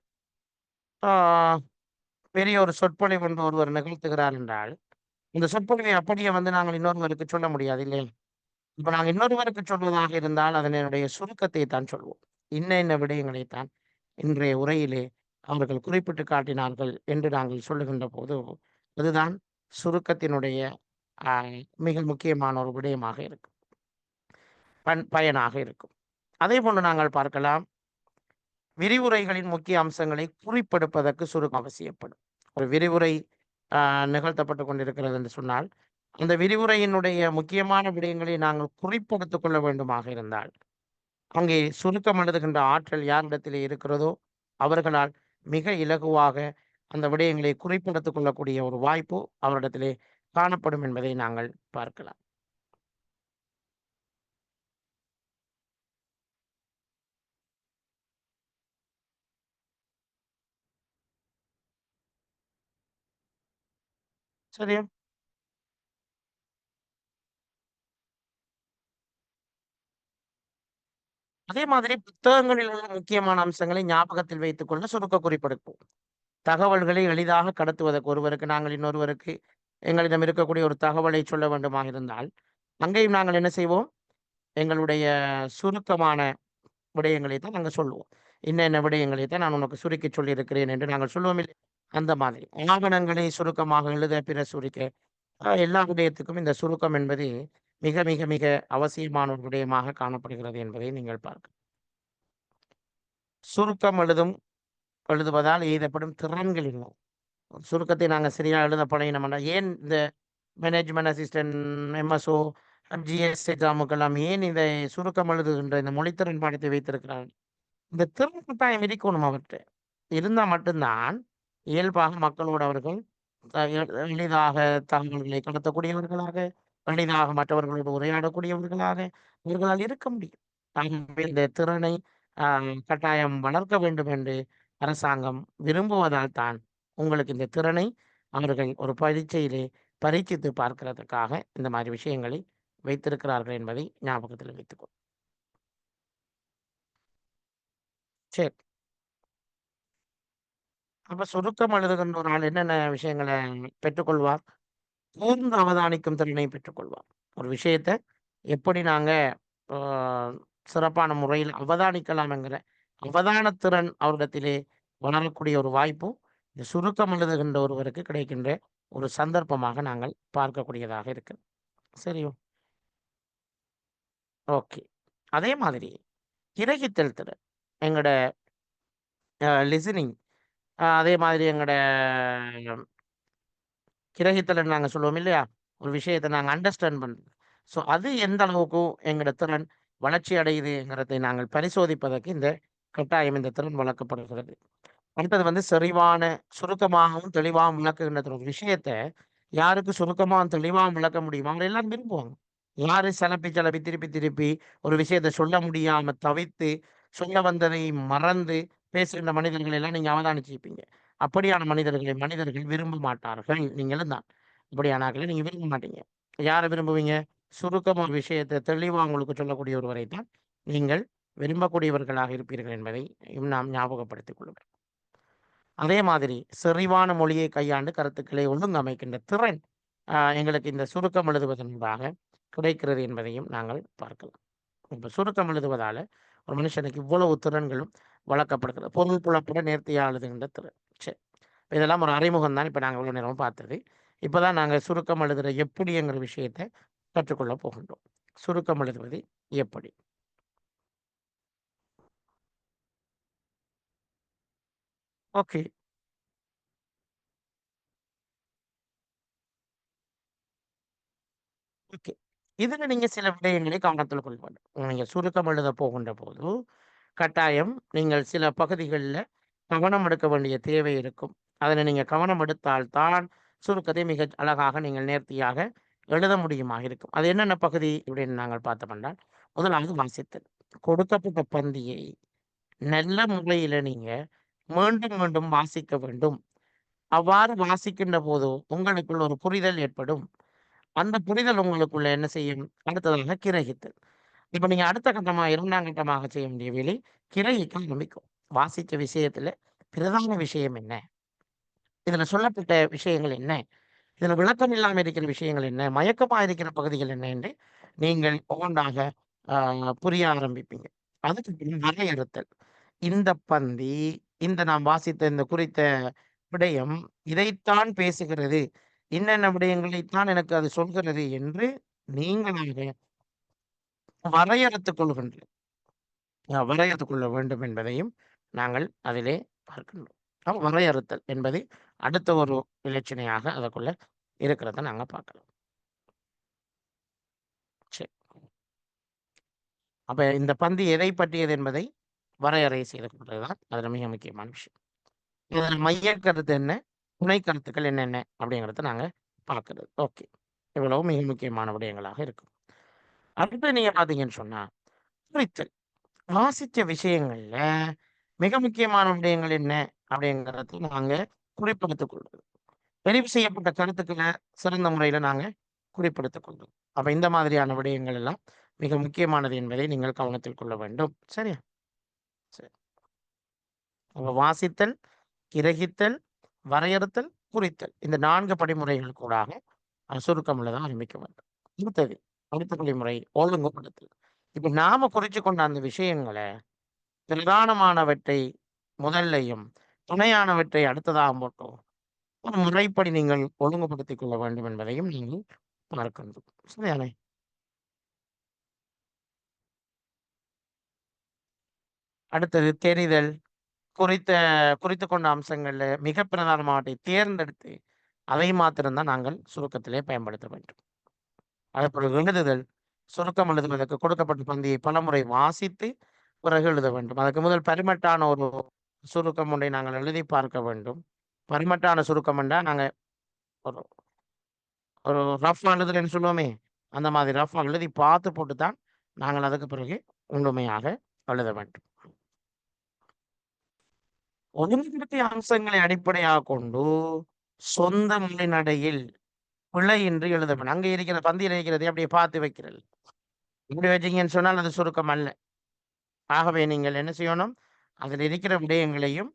ஆ பெரிய ஒரு சொற்பொழிவு ஒன்று ஒருவர் நிகழ்த்துகிறார் என்றால், இந்த சொற்பொழிவை அப்படியே நாங்கள் இன்னொருவருக்கு சொல்ல முடியாது இல்லையா? இப்ப நாங்க இன்னொருவருக்கு சொல்வதாக இருந்தால், அதனுடைய சுருக்கத்தை தான் சொல்வோம். இன்ன இன்ன விடயங்களைத்தான் இன்றைய உரையிலே அவர்கள் குறிப்பிட்டு காட்டினார்கள் என்று நாங்கள் சொல்லுகின்ற போது, அதுதான் சுருக்கத்தினுடைய அ மிக முக்கியமான ஒரு விடயமாக இருக்கும். பயனாக இருக்கும். அதேபோன்று நாங்கள் பார்க்கலாம், விரிவுரைகளின் முக்கிய அம்சங்களை குறிப்பெடுப்பதற்கு சுருக்கம் அவசியப்படும். ஒரு விரிவுரை நிகழ்த்தப்பட்டுக் கொண்டிருக்கிறது என்று சொன்னால், அந்த விரிவுரையினுடைய முக்கியமான விடயங்களை நாங்கள் குறிப்பெடுத்துக் கொள்ள வேண்டுமாக இருந்தால், அங்கே சுருக்கம் எழுதுகின்ற ஆற்றல் யாரிடத்திலே இருக்கிறதோ, அவர்களால் மிக இலகுவாக அந்த விடயங்களை குறிப்பெடுத்துக் கொள்ளக்கூடிய ஒரு வாய்ப்பு அவரிடத்திலே காணப்படும் என்பதை நாங்கள் பார்க்கலாம். சரியா? அதே மாதிரி புத்தகங்களில் உள்ள முக்கியமான அம்சங்களை ஞாபகத்தில் வைத்துக் கொள்ள சுருக்க குறிப்பெடுப்போம். தகவல்களை எளிதாக கடத்துவதற்கு ஒருவருக்கு நாங்கள் இன்னொருவருக்கு எங்களிடம் இருக்கக்கூடிய ஒரு தகவலை சொல்ல வேண்டுமாக இருந்தால், அங்கேயும் நாங்கள் என்ன செய்வோம்? எங்களுடைய சுருக்கமான விடயங்களை தான் நாங்க சொல்லுவோம். இன்ன விடயங்களை தான் நான் உனக்கு சுருக்கிச் சொல்லியிருக்கிறேன் என்று நாங்கள் சொல்லுவோம் இல்லை? அந்த மாதிரி. ஆவணங்களை சுருக்கமாக எழுத, பிரசுரிக்க எல்லா விடயத்துக்கும் இந்த சுருக்கம் என்பது மிக, மிக, மிக அவசியமான ஒரு விடயமாக காணப்படுகிறது என்பதை நீங்கள் பார்க்க. சுருக்கம் எழுதுவதால் எய்தப்படும் திறன்கள் என்ன? சுருக்கத்தை நாங்க சரியா எழுத பழகினோம்னா, ஏன் இந்த மேனேஜ்மென்ட் அசிஸ்டன்ட், எம்எஸ்ஓ, ஜிஎஸ் எக்ஸாமுக்கெல்லாம் ஏன் இதை சுருக்கம் எழுதுகின்ற இந்த மொழித்திறன் பாடத்தை வைத்திருக்கிறார்கள்? இந்த திறன் கட்டாயம் இருக்கணும் அவர்ட்ட. இருந்தா மட்டும்தான் இயல்பாக மக்களோடு அவர்கள் எளிதாக தகவல்களை கடத்தக்கூடியவர்களாக, எளிதாக மற்றவர்களோடு உரையாடக்கூடியவர்களாக இவர்களால் இருக்க முடியும். ஆகவே இந்த திறனை அ கட்டாயம் வளர்க்க வேண்டும் என்று அரசாங்கம் விரும்புவதால் தான், உங்களுக்கு இந்த திறனை அவர்கள் ஒரு பரீட்சையிலே பரீட்சித்து பார்க்கிறதற்காக இந்த மாரி விஷயங்களை வைத்திருக்கிறார்கள் என்பதை ஞாபகத்தில் வைத்துக்கொள். சரி. அப்ப சுருக்கம் எழுதுகின்ற ஒரு ஆள் என்னென்ன விஷயங்கள பெற்றுக்கொள்வார்? கூர்ந்து அவதானிக்கும் திறனை பெற்றுக்கொள்வார். ஒரு விஷயத்த எப்படி நாங்க அ சிறப்பான முறையில் அவதானிக்கலாம் என்கிற அவதானத்திறன் அவரிடத்திலே வளரக்கூடிய ஒரு வாய்ப்பும், இந்த சுருக்கம் எழுதுகின்ற ஒருவருக்கு கிடைக்கின்ற ஒரு சந்தர்ப்பமாக நாங்கள் பார்க்கக்கூடியதாக இருக்கு. சரியோ? ஓகே. அதே மாதிரி கிரகித்தல் திறன். எங்கட லிசனிங் அதே மாதிரி எங்கட கிரகித்தல்ன்னு நாங்க சொல்லுவோம் இல்லையா? ஒரு விஷயத்த நாங்க அண்டர்ஸ்டாண்ட் பண்றது. ஸோ அது எந்த அளவுக்கு எங்கட திறன் வளர்ச்சி அடையுதுங்கிறதை நாங்கள் பரிசோதிப்பதற்கு இந்த கட்டாயம் இந்த திறன் வளர்க்கப்படுகிறது. அடுத்தது வந்து செறிவான சுருக்கமாகவும், தெளிவாகவும் விளக்குகின்ற ஒரு விஷயத்த யாருக்கு சுருக்கமாவும், தெளிவாவும் விளக்க முடியுமோ அவங்க எல்லாரும் விரும்புவாங்க. யாரு சலப்பி, சலப்பி, திருப்பி, திருப்பி ஒரு விஷயத்த சொல்ல முடியாம தவித்து, சொல்ல வந்ததை மறந்து பேசுகின்ற மனிதர்களை எல்லாம் நீங்க அவதானிச்சிருப்பீங்க. அப்படியான மனிதர்கள் விரும்ப மாட்டார்கள். நீங்களும் தான். அப்படியான ஆட்களை நீங்க விரும்ப மாட்டீங்க. யார விரும்புவீங்க? சுருக்கமா ஒரு விஷயத்த தெளிவா உங்களுக்கு சொல்லக்கூடிய ஒருவரை தான் நீங்கள் விரும்பக்கூடியவர்களாக இருப்பீர்கள் என்பதை நாம் ஞாபகப்படுத்திக் கொள்ள வேண்டும். அதே மாதிரி செறிவான மொழியை கையாண்டு கருத்துக்களை ஒழுங்கமைக்கின்ற திறன் எங்களுக்கு இந்த சுருக்கம் எழுதுவதனூடாக கிடைக்கிறது என்பதையும் நாங்கள் பார்க்கலாம். இப்ப சுருக்கம் எழுதுவதால ஒரு மனுஷனுக்கு இவ்வளவு திறன்களும் வளர்க்கப்படுகிறது. பொருள் புலப்பட நேர்த்தியா எழுதுகின்ற திறன். சரி. இதெல்லாம் ஒரு அறிமுகம் தான் இப்ப நாங்க இவ்வளவு நேரமா பார்த்தது. இப்பதான் நாங்க சுருக்கம் எழுதுற எப்படிங்கிற விஷயத்த கற்றுக்கொள்ள போகின்றோம். சுருக்கம் எழுதுவது எப்படி? ஓகே. ஓகே. இதுல நீங்க சில விடயங்களை கவனத்தில் கொள்ள வேண்டும். நீங்க சுருக்கம் எழுத போகின்ற போது, கட்டாயம் நீங்கள் சில பகுதிகள்ல கவனம் எடுக்க வேண்டிய தேவை இருக்கும். அதுல நீங்க கவனம் எடுத்தால் தான், சுருக்கத்தை மிக அழகாக நீங்கள் நேர்த்தியாக எழுத முடியுமாக இருக்கும். அது என்னென்ன பகுதி அப்படின்னு நாங்கள் பார்த்தோம் என்றால், முதலாவது வாசித்தல். கொடுக்கப்பட்ட பந்தியை நல்ல முறையில நீங்க மீண்டும், மீண்டும் வாசிக்க வேண்டும். அவ்வாறு வாசிக்கின்ற போது, உங்களுக்குள் ஒரு புரிதல் ஏற்படும். அந்த புரிதல் உங்களுக்குள்ள என்ன செய்யும்? அடுத்ததாக கிரகித்தல். இப்ப நீங்க அடுத்த கட்டமா 2ஆம் கட்டமாக செய்ய வேண்டிய வேலை, கிரகிக்க ஆரம்பிக்கும். வாசிச்ச விஷயத்துல பிரதான விஷயம் என்ன? இதுல சொல்லப்பட்ட விஷயங்கள் என்ன? இதுல விளக்கம் இல்லாம இருக்கிற விஷயங்கள் என்ன? மயக்கமா இருக்கிற பகுதிகள் என்ன என்று நீங்கள் ஒவ்வொன்றாக அ புரிய ஆரம்பிப்பீங்க. அதுக்கு பின் வரையறுத்தல். இந்த பந்தி, இந்த நாம் வாசித்த இந்த குறித்த விடயம் இதைத்தான் பேசுகிறது. இன்னென்ன விடயங்களைத்தான் எனக்கு அது சொல்கிறது என்று நீங்களாக வரையறுத்துக் கொள்கின்ற வரையறுத்துக் கொள்ள வேண்டும் என்பதையும் நாங்கள் அதிலே பார்க்கின்றோம். வரையறுத்தல் என்பது அடுத்த ஒரு இலச்சினையாக அதற்குள்ள இருக்கிறத நாங்க பார்க்கலாம். சரி. அப்ப இந்த பந்தி எதை பற்றியது என்பதை வரையறை செய்து கொள்வதுதான் அதில் மிக முக்கியமான விஷயம். இதில் மைய கருத்து என்ன, துணை கருத்துக்கள் என்னென்ன அப்படிங்கிறத நாங்கள் பார்க்குறது. ஓகே, இவ்வளவு மிக முக்கியமான விடயங்களாக இருக்கும். அடுத்து நீங்கள் பார்த்தீங்கன்னு சொன்னால் குறித்தல். வாசித்த விஷயங்கள்ல மிக முக்கியமான விடயங்கள் என்ன அப்படிங்கிறத நாங்கள் குறிப்பெடுத்துக் கொள்வது. தெரிவு செய்யப்பட்ட கருத்துக்களை சிறந்த முறையில் நாங்கள் குறிப்பெடுத்துக் கொள்வோம். அப்ப இந்த மாதிரியான விடயங்கள் எல்லாம் மிக முக்கியமானது என்பதை நீங்கள் கவனத்தில் கொள்ள வேண்டும். சரியா? சரி. அப்ப வாசித்தல், கிரகித்தல், வரையறுத்தல், குறித்தல், இந்த 4 படிமுறைகள் கூடாக சுருக்கம் உள்ளதாக ஆரம்பிக்க வேண்டும். அடுத்த படிமுறை ஒழுங்குபடுத்தல். இப்ப நாம குறிச்சு கொண்ட அந்த விஷயங்களை பிரதானமானவற்றை முதல்லையும் துணையானவற்றை அடுத்ததாக போட்டோம் ஒரு முறைப்படி நீங்கள் ஒழுங்குபடுத்திக் கொள்ள வேண்டும் என்பதையும் நீங்கள் பார்க்கணும். சரியானே? அடுத்தது தெரிதல். குறித்து கொண்ட அம்சங்கள்ல மிக பிரதானமாவற்றை தேர்ந்தெடுத்து அதை மாத்திரம்தான் நாங்கள் சுருக்கத்திலே பயன்படுத்த வேண்டும். அதேபோல் எழுதுதல். சுருக்கம் எழுதுவதற்கு கொடுக்கப்பட்ட பந்தியை பலமுறை வாசித்து பிறகு எழுத வேண்டும். அதுக்கு முதல் பரிமட்டான ஒரு சுருக்கம் ஒன்றை நாங்கள் எழுதி பார்க்க வேண்டும். பரிமட்டான சுருக்கம் என்றால் நாங்கள் ஒரு ஒரு ரஃப் எழுதுறேன்னு சொல்லுவோமே, அந்த மாதிரி ரஃப் எழுதி பார்த்து போட்டு தான் நாங்கள் அதுக்கு பிறகு முழுமையாக எழுத வேண்டும். ஒழுங்குபடுத்திய அம்சங்களை அடிப்படையாக கொண்டு சொந்த மொழிநடையில் பிழையின்றி எழுத வேண்டும். அங்கே இருக்கிற பந்தியில் இருக்கிறதை அப்படியே பார்த்து வைக்கிறது. இப்படி வச்சீங்கன்னு சொன்னால் அது சுருக்கம் அல்ல. ஆகவே நீங்கள் என்ன செய்யணும், அதில் இருக்கிற விடயங்களையும்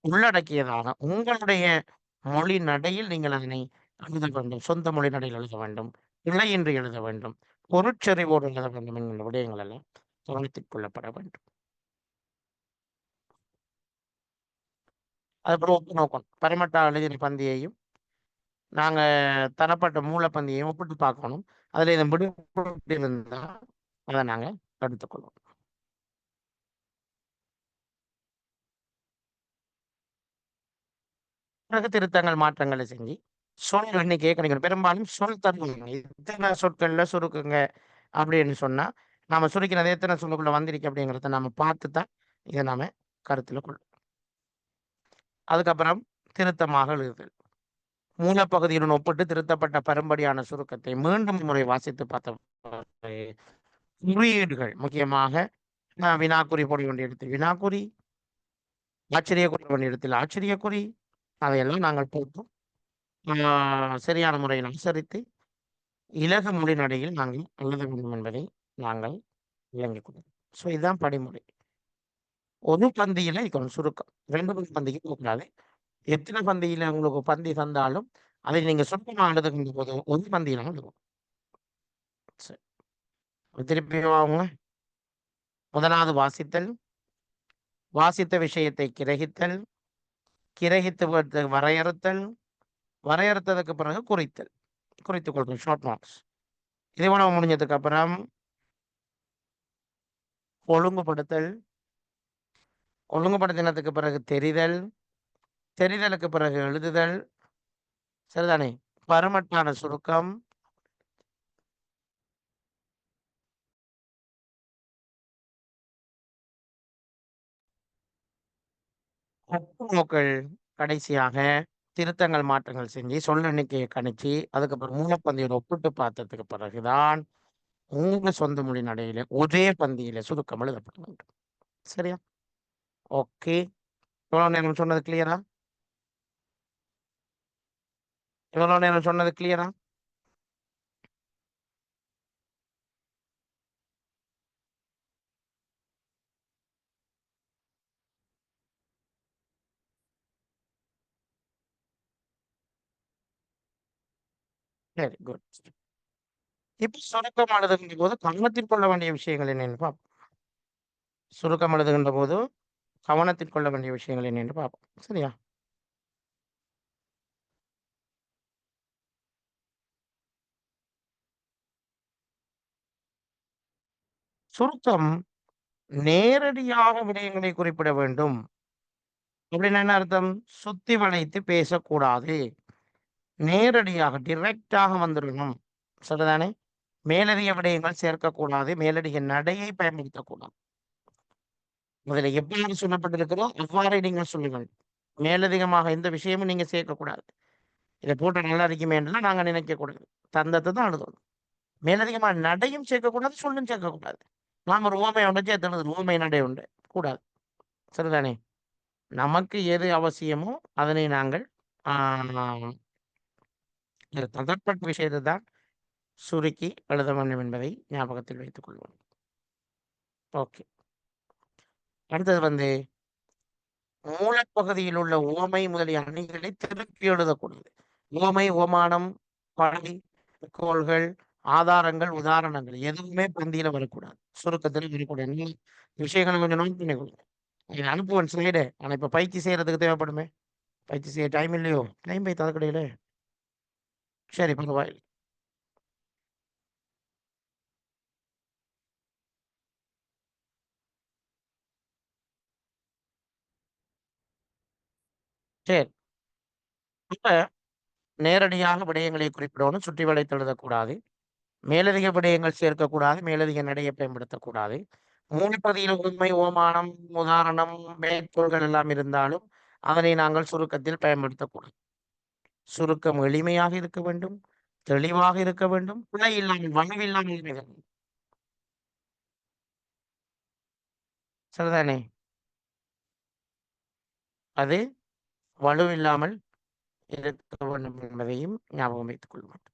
உள்ளடக்கியதாக உங்களுடைய மொழி நடையில் நீங்கள் அதனை எழுத வேண்டும். சொந்த மொழி நடையில் எழுத வேண்டும், பிழையின்றி எழுத வேண்டும், பொருட்செறிவோடு எழுத வேண்டும் என்கிற விடயங்கள் எல்லாம் கவனித்துக் கொள்ளப்பட வேண்டும். அதுபோல் ஒப்பு நோக்கம். பரிமட்டா எழுதின பந்தியையும் நாங்கள் தரப்பட்ட மூலப்பந்தியையும் ஒப்பிட்டு பார்க்கணும். அதில் இதை விடுபட்டு இருந்தால் அதை நாங்கள் எடுத்துக்கொள்வோம். பிறகு திருத்தங்கள் மாற்றங்களை செஞ்சு சொல் எண்ணிக்கையை கணிக்கணும். பெரும்பாலும் சொல் தருவாங்க, எத்தனை சொற்கள்ல சுருக்குங்க அப்படின்னு சொன்னா நாம சுருக்கினது எத்தனை சொல்லுக்குள்ள வந்திருக்கு அப்படிங்கிறத நாம பார்த்து தான் இதை நாம கருத்துல கொள்ளும். அதுக்கப்புறம் திருத்தமாக எழுதுதல். மூலப்பகுதியுடன் ஒப்பிட்டு திருத்தப்பட்ட பெரும்படியான சுருக்கத்தை மீண்டும் முறை வாசித்து பார்த்த குறியீடுகள், முக்கியமாக வினாக்குறி போட வேண்டிய இடத்தில் வினாக்குறி, ஆச்சரியக்குறி வேண்டிய இடத்தில் ஆச்சரியக்குறி, அதையெல்லாம் நாங்கள் போட்டோம் சரியான முறையில் அனுசரித்து இலகு மொழி நடையில் நாங்கள் எழுத வேண்டும் என்பதை நாங்கள் விளங்கிக் கொள்வோம். ஸோ இதுதான் படிமுறை. ஒரு பந்தியில இருக்கணும் சுருக்கம், 2 பந்திக்கு போகக்கூடாது. எத்தனை பந்தியில உங்களுக்கு பந்தி தந்தாலும் அதை நீங்க சுருக்கமாக எழுதுகின்ற போது ஒரு பந்தியில எழுதுவோம். திருப்பி வாங்க. முதலாவது வாசித்தல், வாசித்த விஷயத்தை கிரகித்தல், கிரகித்து வரையறுத்தல், வரையறுத்ததுக்கு பிறகு குறித்தல், குறித்துக் கொள்வோம் ஷார்ட் நோட்ஸ். இது உணவு முடிஞ்சதுக்கு அப்புறம் ஒழுங்குபடுத்தல், ஒழுங்குபடுத்தினதுக்கு பிறகு தெரிதல், தெரிதலுக்கு பிறகு எழுதுதல், சரிதானே? பருமட்டான சுருக்கம், ஒப்புநோக்கள், கடைசியாக திருத்தங்கள் மாற்றங்கள் செஞ்சு சொல் எண்ணிக்கையை கணிச்சு அதுக்கப்புறம் மூலப்பந்தியோட ஒப்பிட்டு பார்த்ததுக்கு பிறகுதான் உங்க சொந்த மொழி நடையில ஒரே பந்தியில சுருக்கம் எழுதப்பட வேண்டும். சரியா? ஓகே. இவ்வளவு நேரம் சொன்னது கிளியரா? இவ்வளவு நேரம் சொன்னது கிளியரா? சரி, குட். இப்ப சுருக்கம் எழுதுகின்ற போது கவனத்தில் கொள்ள வேண்டிய விஷயங்கள் என்னன்னு பார்ப்போம். சுருக்கம் எழுதுகின்ற போது கவனத்தில் கொள்ள வேண்டிய விஷயங்கள் என்னன்னு பார்ப்போம். சரியா? சுருக்கம் நேரடியாக விடயங்களை குறிப்பிட வேண்டும். அப்படின்னு என்ன அர்த்தம்? சுத்தி வளைத்து பேசக்கூடாது. நேரடியாக டிரெக்டாக வந்துடணும். சரிதானே? மேலதிக விடயங்கள் சேர்க்கக்கூடாது, மேலதிக நடையை பயன்படுத்தக்கூடாது. முதல்ல எவ்வாறு சொல்லப்பட்டிருக்கிறோ அவ்வாறே நீங்கள் சொல்லுங்கள். மேலதிகமாக எந்த விஷயமும் நீங்க சேர்க்கக்கூடாது. இத போட்டா நல்லா இருக்குமேன்னுலாம் நாங்க நினைக்கக்கூடாது. தந்தத்த தான் எழுதணும். மேலதிகமா நடையும் சேர்க்கக்கூடாது, சொல்லும் சேர்க்கக்கூடாது. நாம ஒரு உவமை ஒன்றை சேர்த்து எழுதணும். உவமை நடை உண்டு. கூடாது. சரிதானே? நமக்கு எது அவசியமோ அதனை நாங்கள் ஆ தனிப்பட்ட விஷயத்தை தான் சுருக்கி எழுத வேண்டும் என்பதை ஞாபகத்தில் வைத்துக் கொள்வோம். ஓகே. அடுத்தது வந்து மூலப்பகுதியில் உள்ள உவமை முதலிய அணிகளை திருப்பி எழுதக்கூடாது. உவமை, உவமானம், படை, கோள்கள், ஆதாரங்கள், உதாரணங்கள் எதுவுமே பந்தியில வரக்கூடாது. சுருக்கத்தில் வரக்கூடாது. நீ விஷயங்களை கொஞ்சம் நோட் பண்ணிக்கொள்ளுங்க. இது அனுப்புவேன் ஸ்லைடு. ஆனா இப்ப பயிற்சி செய்யறதுக்கு தேவைப்படுமே. பயிற்சி செய்ய டைம் இல்லையோ? டைம் பை தரக்கடையில. சரி பரவாயில்லை. சரி. இப்ப நேரடியாக விடயங்களை குறிப்பிடணும். சுற்றி வளைத்து எழுதக்கூடாது. மேலதிக விடயங்கள் சேர்க்கக்கூடாது. மேலதிக நடையை பயன்படுத்தக்கூடாது. மூலப்பகுதியில் உண்மை, ஓமானம், உதாரணம், மேற்கோள்கள் எல்லாம் இருந்தாலும் அதனை நாங்கள் சுருக்கத்தில் பயன்படுத்தக்கூடாது. சுருக்கம் எளிமையாக இருக்க வேண்டும், தெளிவாக இருக்க வேண்டும், பிழை இல்லாமல், வலுவில்லாமல் இருக்க வேண்டும். சரிதானே? அது வலுவில்லாமல் இருக்க வேண்டும் என்பதையும் ஞாபகம் வைத்துக் கொள்ள வேண்டும்.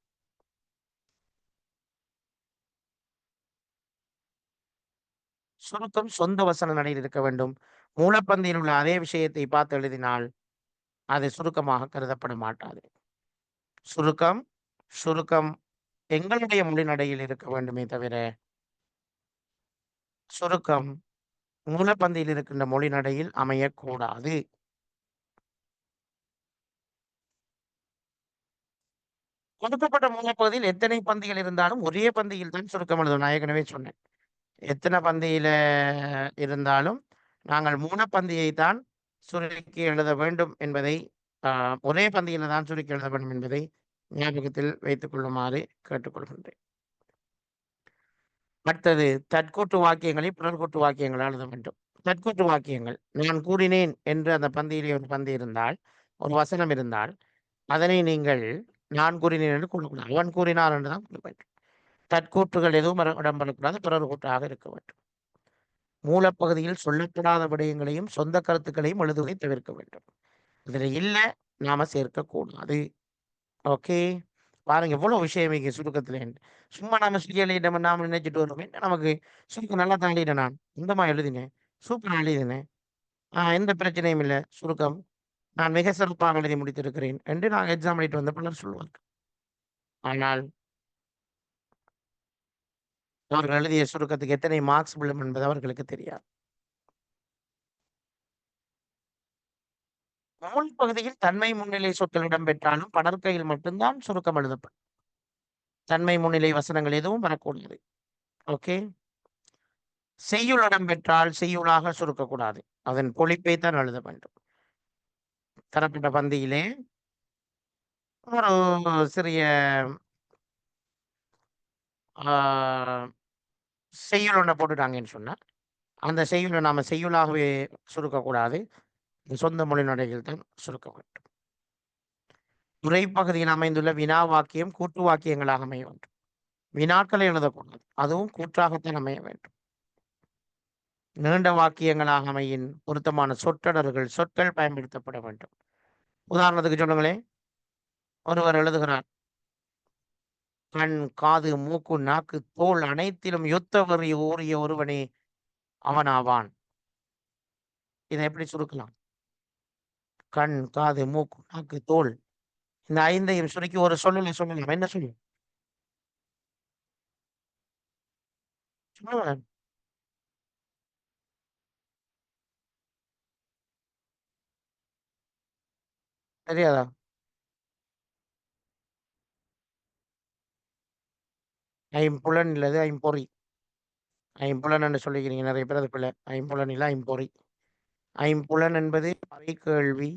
சுருக்கம் சொந்த வசன நடையில் இருக்க வேண்டும். மூலப்பந்தியில் உள்ள அதே விஷயத்தை பார்த்து எழுதினால் அது சுருக்கமாக கருதப்பட மாட்டாது. சுருக்கம் சுருக்கம் எங்களுடைய மொழி நடையில் இருக்க வேண்டுமே தவிர, சுருக்கம் மூலப்பந்தியில் இருக்கின்ற மொழி நடையில் அமையக்கூடாது. கொடுக்கப்பட்ட மூலப்பகுதியில் எத்தனை பந்திகள் இருந்தாலும் ஒரே பந்தியில் தான் சுருக்கம் எழுதணும். நான் ஏற்கனவே சொன்னேன். எத்தனை பந்தியில இருந்தாலும் நாங்கள் மூலப்பந்தியை தான் சுருக்கி எழுத வேண்டும் என்பதை ஒரே பந்தியில தான் சுருக்கி எழுத வேண்டும் என்பதை ஞாபகத்தில் வைத்துக் கொள்ளுமாறு கேட்டுக்கொள்கின்றேன். அடுத்தது தற்கூட்டு வாக்கியங்களை பிறர்கூட்டு வாக்கியங்களால் எழுத வேண்டும். தற்கூட்டு வாக்கியங்கள் நான் கூறினேன் என்று அந்த பந்தியிலே ஒரு பந்தி இருந்தால், ஒரு வசனம் இருந்தால், அதனை நீங்கள் நான் கூறினேன் என்று கூறக்கூடாது. அவன் கூறினார் என்று தான் கூற வேண்டும். தற்கூற்றுகள் எதுவும் இடம்பெறக்கூடாது, பிறர் கூட்டாக இருக்க வேண்டும். மூலப்பகுதியில் சொல்லப்படாத விடயங்களையும் சொந்த கருத்துக்களையும் எழுதுவதை தவிர்க்க வேண்டும். இதுல இல்ல நாம சேர்க்கக்கூடாது. ஓகே. பாருங்க எவ்வளவு விஷயம் இங்க சுருக்கத்துல. சும்மா நாம சுயலிடம் நாம நினைச்சிட்டு வருவோம். என்ன நமக்கு சுருக்கம் நல்லா தான் எழுதினேன் நான். இந்தமா எழுதினேன். சூப்பரா எழுதினேன். எந்த பிரச்சனையும் இல்ல. சுருக்கம் நான் மிக சிறப்பாக எழுதி முடித்திருக்கிறேன் என்று நான் எக்ஸாம் எழுதிட்டு வந்த பலர் சொல்லுவாங்க. ஆனால் அவர்கள் எழுதிய சுருக்கத்துக்கு எத்தனை மார்க்ஸ் விழும் என்பது அவர்களுக்கு தெரியாது. நூல் பகுதியில் தன்மை முன்னிலை சொற்கள் இடம்பெற்றாலும் படற்கையில் மட்டும்தான் சுருக்கம் எழுதப்படும். தன்மை முன்னிலை வசனங்கள் எதுவும் வரக்கூடியது. ஓகே. செய்யுள் இடம்பெற்றால் செய்யுளாக சுருக்கக்கூடாது. அதன் பொழிப்பை தான் எழுத வேண்டும். தரப்பட்ட பந்தியிலே ஒரு சிறிய ஆ செய்யுள் ஒண்ண போட்டுட்டாங்கன்னு சொன்னா, அந்த செய்யுள நாம செய்யுளாகவே சுருக்கக்கூடாது. சொந்த மொழி நடையில் தான் சுருக்க வேண்டும். உரைப்பகுதியில் அமைந்துள்ள வினா வாக்கியம் கூட்டு வாக்கியங்களாக அமைய வேண்டும். வினாக்களை எழுதக்கூடாது. அதுவும் கூற்றாகத்தான் அமைய வேண்டும். நீண்ட வாக்கியங்களாக அமையின் பொருத்தமான சொற்றொடர்கள், சொற்கள் பயன்படுத்தப்பட வேண்டும். உதாரணத்துக்கு சொல்லுங்களேன். ஒருவர் எழுதுகிறார். கண், காது, மூக்கு, நாக்கு, தோல் அனைத்திலும் யுத்த வெறி ஊறிய ஒருவனே அவனாவான். இதை எப்படி சுருக்கலாம்? கண், காது, மூக்கு, நாக்கு, தோல் இந்த 5ஐயும் சுருக்கி ஒரு சொல்லுல சொல்லலாம். என்ன சொல்லு? சொல்லுங்களேன். தெரியாதா? ஐம்புலன் இல்லது ஐம்பொறி. ஐம்புலன் என்று சொல்லிக்கிறீங்க நிறைய பேர். அது பிள்ளை. ஐம்புலன் இல்ல ஐம்பொறி. ஐம்புலன் என்பது பறை, கேள்வி,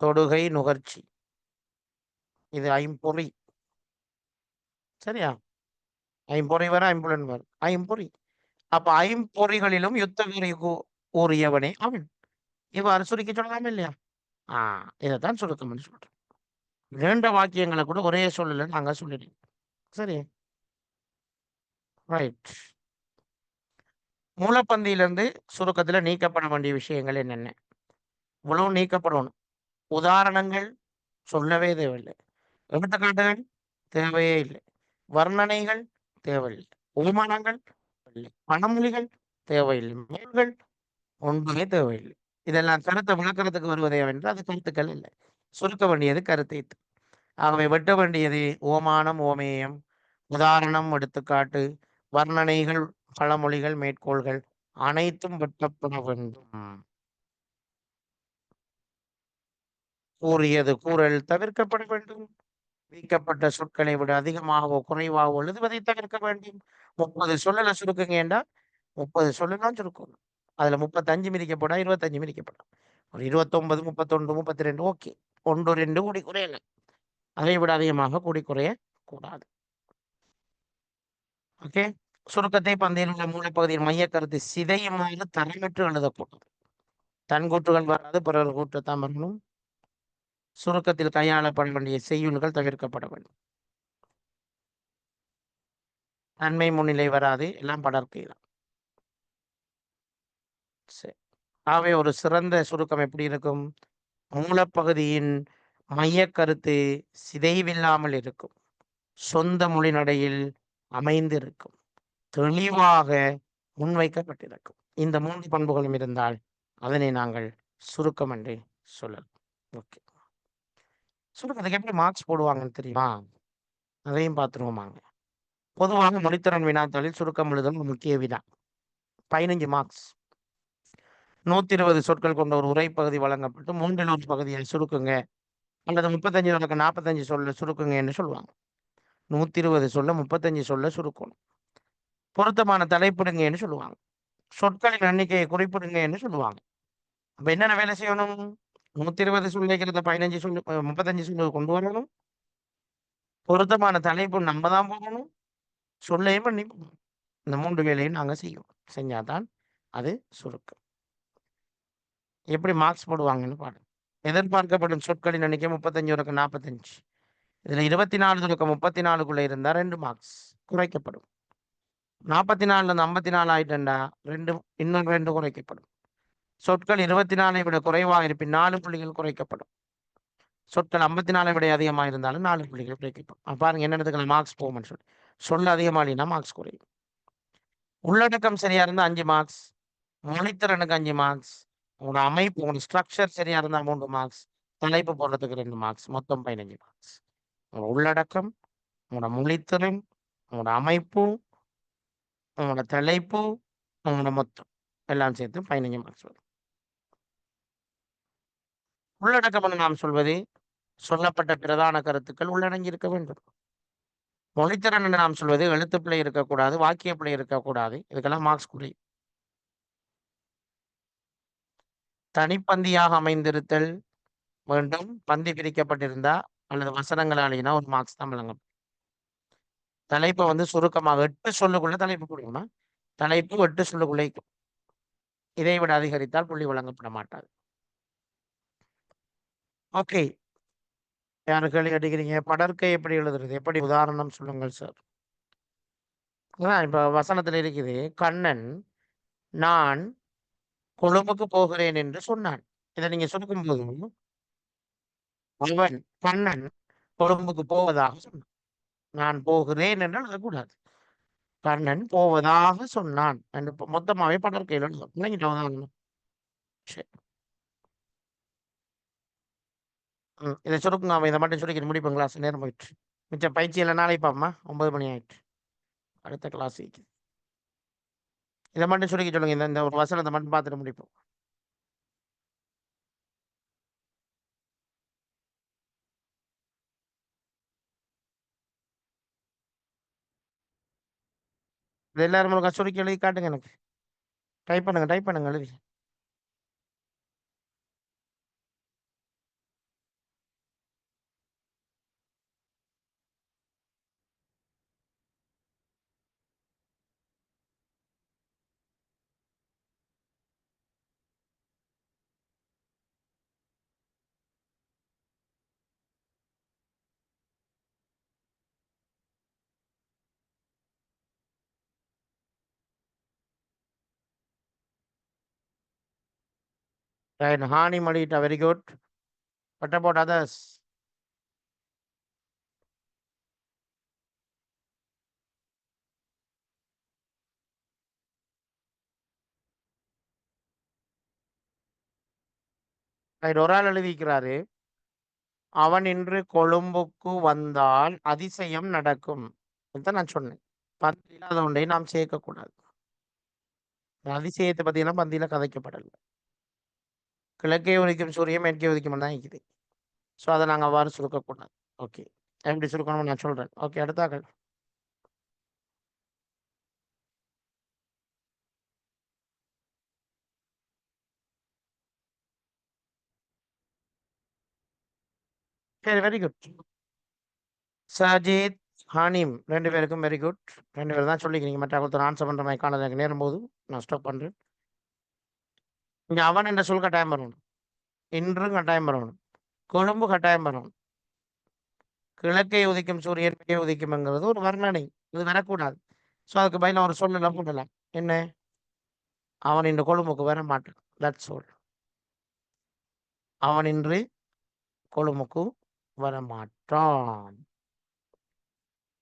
தொடுகை, நுகர்ச்சி. இது ஐம்பொறி. சரியா? ஐம்பொறி வர ஐம்புலன் வரும் ஐம்பொறி. அப்ப ஐம்பொறிகளிலும் யுத்த வீரி கூறியவனே அவன். இவ்வாறு சுருக்கி சொல்லலாமா இல்லையா? ஆ இதைத்தான் சுருக்கம்னு சொல்றோம். நீண்ட வாக்கியங்களை கூட ஒரே சொல்லல நாங்க சொல்லிடுறோம். சரி, ரைட். மூலப்பந்தியிலிருந்து சுருக்கத்துல நீக்கப்பட வேண்டிய விஷயங்கள் என்னென்ன? இவ்வளவு நீக்கப்படணும். உதாரணங்கள் சொல்லவே தேவையில்லை. எடுத்துக்காட்டுகள் தேவையே இல்லை. வர்ணனைகள் தேவையில்லை. உபமானங்கள் இல்லை. பணமொழிகள் தேவையில்லை. மேல்கள் ஒன்றுமே தேவையில்லை. இதெல்லாம் கருத்தை விளக்கறதுக்கு வருவதே வென்றால் அது கருத்துக்கள் இல்லை. சுருக்க வேண்டியது கருத்தை. ஆகவே வெட்ட வேண்டியது ஓமானம், ஓமேயம், உதாரணம், எடுத்துக்காட்டு, வர்ணனைகள், பழமொழிகள், மேற்கோள்கள் அனைத்தும் வெட்டப்பட வேண்டும். கூறியது கூறல் தவிர்க்கப்பட வேண்டும். நீக்கப்பட்ட சொற்களை விட அதிகமாகவோ குறைவாகவோ எழுதுவதை தவிர்க்க வேண்டும். 30 சொல்லல சுருக்குங்க என்றால் 30 சொல்லலாம் சுருக்கணும். அதுல 35 மிதிக்கப்படா, 25 மிதிக்கப்படும். ஒரு 29, 31, 32 ஓகே. 1, 2 கூடி குறையல. அதை விட அதிகமாக கூடி குறைய கூடாது. ஓகே. சுருக்கத்தை பந்தியில் உள்ள மூலப்பகுதியின் மைய கருத்து சிதையுமாறு தரமற்று எழுதக்கூடாது. தன் கூற்றுகள் வராது, பிறர் கூற்றத்தான் வரணும். சுருக்கத்தில் கையாளப்பட வேண்டிய செய்யுள்கள் தவிர்க்கப்பட வேண்டும். நன்மை முன்னிலை வராது, எல்லாம் படர்க்கைதான். சரி. ஆகவே ஒரு சிறந்த சுருக்கம் எப்படி இருக்கும்? மூலப்பகுதியின் மைய கருத்து சிதைவில்லாமல் இருக்கும். சொந்த மொழி நடையில் அமைந்திருக்கும். தெளிவாக முன்வைக்கப்பட்டிருக்கும். இந்த 3 பண்புகளும் இருந்தால் அதனை நாங்கள் சுருக்கம் என்று சொல்லலாம். ஓகே. சுருக்கத்துக்கு எப்படி மார்க்ஸ் போடுவாங்கன்னு தெரியுமா? அதையும் பார்த்துருவோமாங்க. பொதுவாக மொழித்திறன் வினாத்தாளில் சுருக்கம் எழுதல் ஒரு முக்கிய வினா. 15 மார்க்ஸ். 120 சொற்கள் கொண்ட ஒரு உரைப்பகுதி வழங்கப்பட்டு 1 பகுதியை சுருக்குங்க அல்லது 35 45 சொல்ல சுருக்குங்க என்று சொல்லுவாங்க. 120 சொல்ல 35 சொல்ல சுருக்கணும். பொருத்தமான தலைப்பிடுங்கன்னு சொல்லுவாங்க. சொற்களின் எண்ணிக்கையை குறிப்பிடுங்க என்று சொல்லுவாங்க. அப்ப என்னென்ன வேலை செய்யணும்? 120 சொல்லிக்கிறத 15 சொல்லு 35 சொல்லு கொண்டு வரணும். பொருத்தமான தலைப்பு நம்ம தான் போகணும். சொல்லையும் பண்ணி போகணும். இந்த 3 வேலையும் நாங்க செய்வோம். செஞ்சாதான் அது சுருக்கம். எப்படி மார்க்ஸ் போடுவாங்கன்னு பாருங்க. எதிர்பார்க்கப்படும் சொற்களின் எண்ணிக்கை 35 45. இதுல 24 34க்குள்ள இருந்தா 2 மார்க்ஸ் குறைக்கப்படும். 44 54 ஆயிட்டா 2 இன்னும் 2 குறைக்கப்படும். சொற்கள் 24 விட குறைவாக இருப்பின் 4 புள்ளிகள் குறைக்கப்படும். சொற்கள் 54 விட அதிகமாக இருந்தாலும் 4 புள்ளிகள் குறைக்கப்படும். பாருங்க என்னென்னதுக்கு மார்க்ஸ் போகும்னு சொல்லி. சொல்ல அதிகமானா மார்க்ஸ் குறையும். உள்ளடக்கம் சரியா இருந்தா 5 மார்க்ஸ். மொழித்திறனுக்கு 5 மார்க்ஸ். உங்களோட அமைப்பு, உங்களோட ஸ்ட்ரக்சர் சரியா இருந்தா 3 மார்க்ஸ். தலைப்பு போடுறதுக்கு 2 மார்க்ஸ். மொத்தம் 15 மார்க்ஸ். உங்களோட உள்ளடக்கம், உங்களோட மொழித்திறன், உங்களோட அமைப்பு, உங்களோட தலைப்பு, உங்களோட மொத்தம் எல்லாம் சேர்த்து 15 மார்க்ஸ் வரும். உள்ளடக்கம் என்று நாம் சொல்வது சொல்லப்பட்ட பிரதான கருத்துக்கள் உள்ளடங்கி இருக்க வேண்டும். மொழித்திறன் என்று நாம் சொல்வது எழுத்துப்பிழை இருக்கக்கூடாது, வாக்கிய பிழை இருக்கக்கூடாது. இதுக்கெல்லாம் மார்க்ஸ் குறையும். தனிப்பந்தியாக அமைந்திருத்தல் வேண்டும். பந்தி பிரிக்கப்பட்டிருந்தா அல்லது வசனங்களாலினா ஒரு மார்க்ஸ் தான் வழங்கும். தலைப்பை வந்து சுருக்கமாக 8 சொல்லுக்குள்ள தலைப்பு கொடுக்கணும். தலைப்பு 8 சொல்லுக்குள்ளே இதை விட அதிகரித்தால் புள்ளி வழங்கப்பட மாட்டாது. ஓகே. யாரு கேள்வி கேட்டுக்கிறீங்க? படர்க்கை எப்படி எழுதுறது? எப்படி உதாரணம் சொல்லுங்கள் சார். இப்ப வசனத்துல இருக்குது, கண்ணன் நான் கொழும்புக்கு போகிறேன் என்று சொன்னான். இதை நீங்க சுருக்கும் போது அவன் கண்ணன் கொழும்புக்கு போவதாக சொன்னான். நான் போகிறேன் என்றால் எழுதக்கூடாது. கண்ணன் போவதாக சொன்னான் என்று மொத்தமாவே படர்க்கையில் எழுதும். விளங்கிட்டோம். சரி. இதை சுருக்குங்க. இதை மட்டும் சுருக்கி முடிப்போம். கிளாஸ் நேரம் போயிட்டு மிச்சம் பயிற்சியில் நாளை பாப்போமா? 9 மணி ஆயிட்டு. அடுத்த கிளாஸ் இதை மட்டும் சுருக்கி சொல்லுங்க. இந்த ஒரு வசனத்தை மட்டும் பார்த்துட்டு முடிப்போம். இது எல்லாரும் சுருக்கி எழுதி காட்டுங்க எனக்கு. டைப் பண்ணுங்க எழுதி. Right. Hani Malita, very good. What about others? Right. ஒரு ஆள் எழுதிக்கிறாரு. அவன் இன்று கொழும்புக்கு வந்தால் அதிசயம் நடக்கும். இதுதான் நான் சொன்னேன். பந்தி இல்லாத ஒன்றை நாம் சேர்க்கக்கூடாது. அதிசயத்தை பத்தியெல்லாம் பந்தியில கதைக்கப்படல. கிழக்கே உதிக்கும் சூரியன் மேற்கே உதிக்கும் தான் இருக்குது. ஸோ அதை நாங்கள் அவ்வாறு சுருக்கக்கூடாது. ஓகே. எப்படி சுருக்கணும்னு நான் சொல்றேன். ஓகே, அடுத்தாக்கள். சரி, வெரி குட். சஜித், ஹனீம் 2 பேருக்கும் வெரி குட். 2 பேர் தான் சொல்லிக்கிறீங்க. மற்ற ஒருத்தர் ஆன்சர் பண்ற மாதிரி காணல. எனக்கு நேரும் போது நான் ஸ்டாப் பண்றேன். இங்க அவன் என்ற சொல் கட்டாயம் வரணும். இன்றும் கட்டாயம் வரணும். கொழும்பு கட்டாயம் வரணும். கிழக்கே உதிக்கும் சூரியன் மேற்கே உதிக்கும்ங்கிறது ஒரு வர்ணனை. இது வரக்கூடாது. ஸோ அதுக்கு பதிலா ஒரு சொல்லலாம் போடலாம். என்ன? அவன் இன்று கொழும்புக்கு வர மாட்டான். That's all. அவன் இன்று கொழும்புக்கு வர மாட்டான்.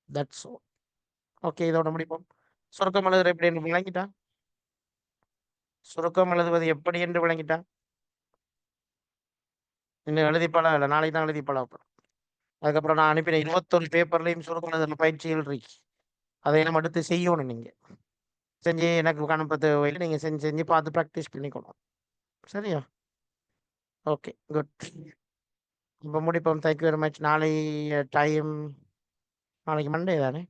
That's all. ஓகே, இதோட முடிப்போம். சுருக்கம் எழுதுற எப்படி என்று விளங்கிட்டா? சுருக்கம் எழுதுவது எப்படி என்று விளங்கிட்டா? இன்னும் எழுதி பழகல. நாளைக்கு தான் எழுதி பழகப்போறேன். அதுக்கப்புறம் நான் அனுப்பின 21 பேப்பர்லையும் சுருக்கம் எழுதுற பயிற்சிகள் இருக்கு. அதையெல்லாம் அடுத்து செய்யணும் நீங்க. செஞ்சு எனக்கு அனுப்ப தேவையில்லை. நீங்க செஞ்சு செஞ்சு பார்த்து ப்ராக்டிஸ் பண்ணிக்கணும். சரியா? Okay, good. இப்போ முடிப்போம். Thank you very much. நாளை டைம், நாளைக்கு மண்டே தானே?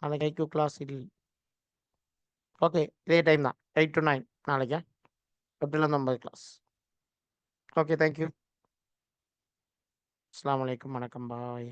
நாளைக்கு ஐக்யூ கிளாஸ் இல்லை. ஓகே, இதே டைம் தான். 8 to 9 நாளைக்கா? 8லேருந்து 9 கிளாஸ். Okay, thank you. அஸ்ஸலாமு அலைக்கும். வணக்கம். பாய்.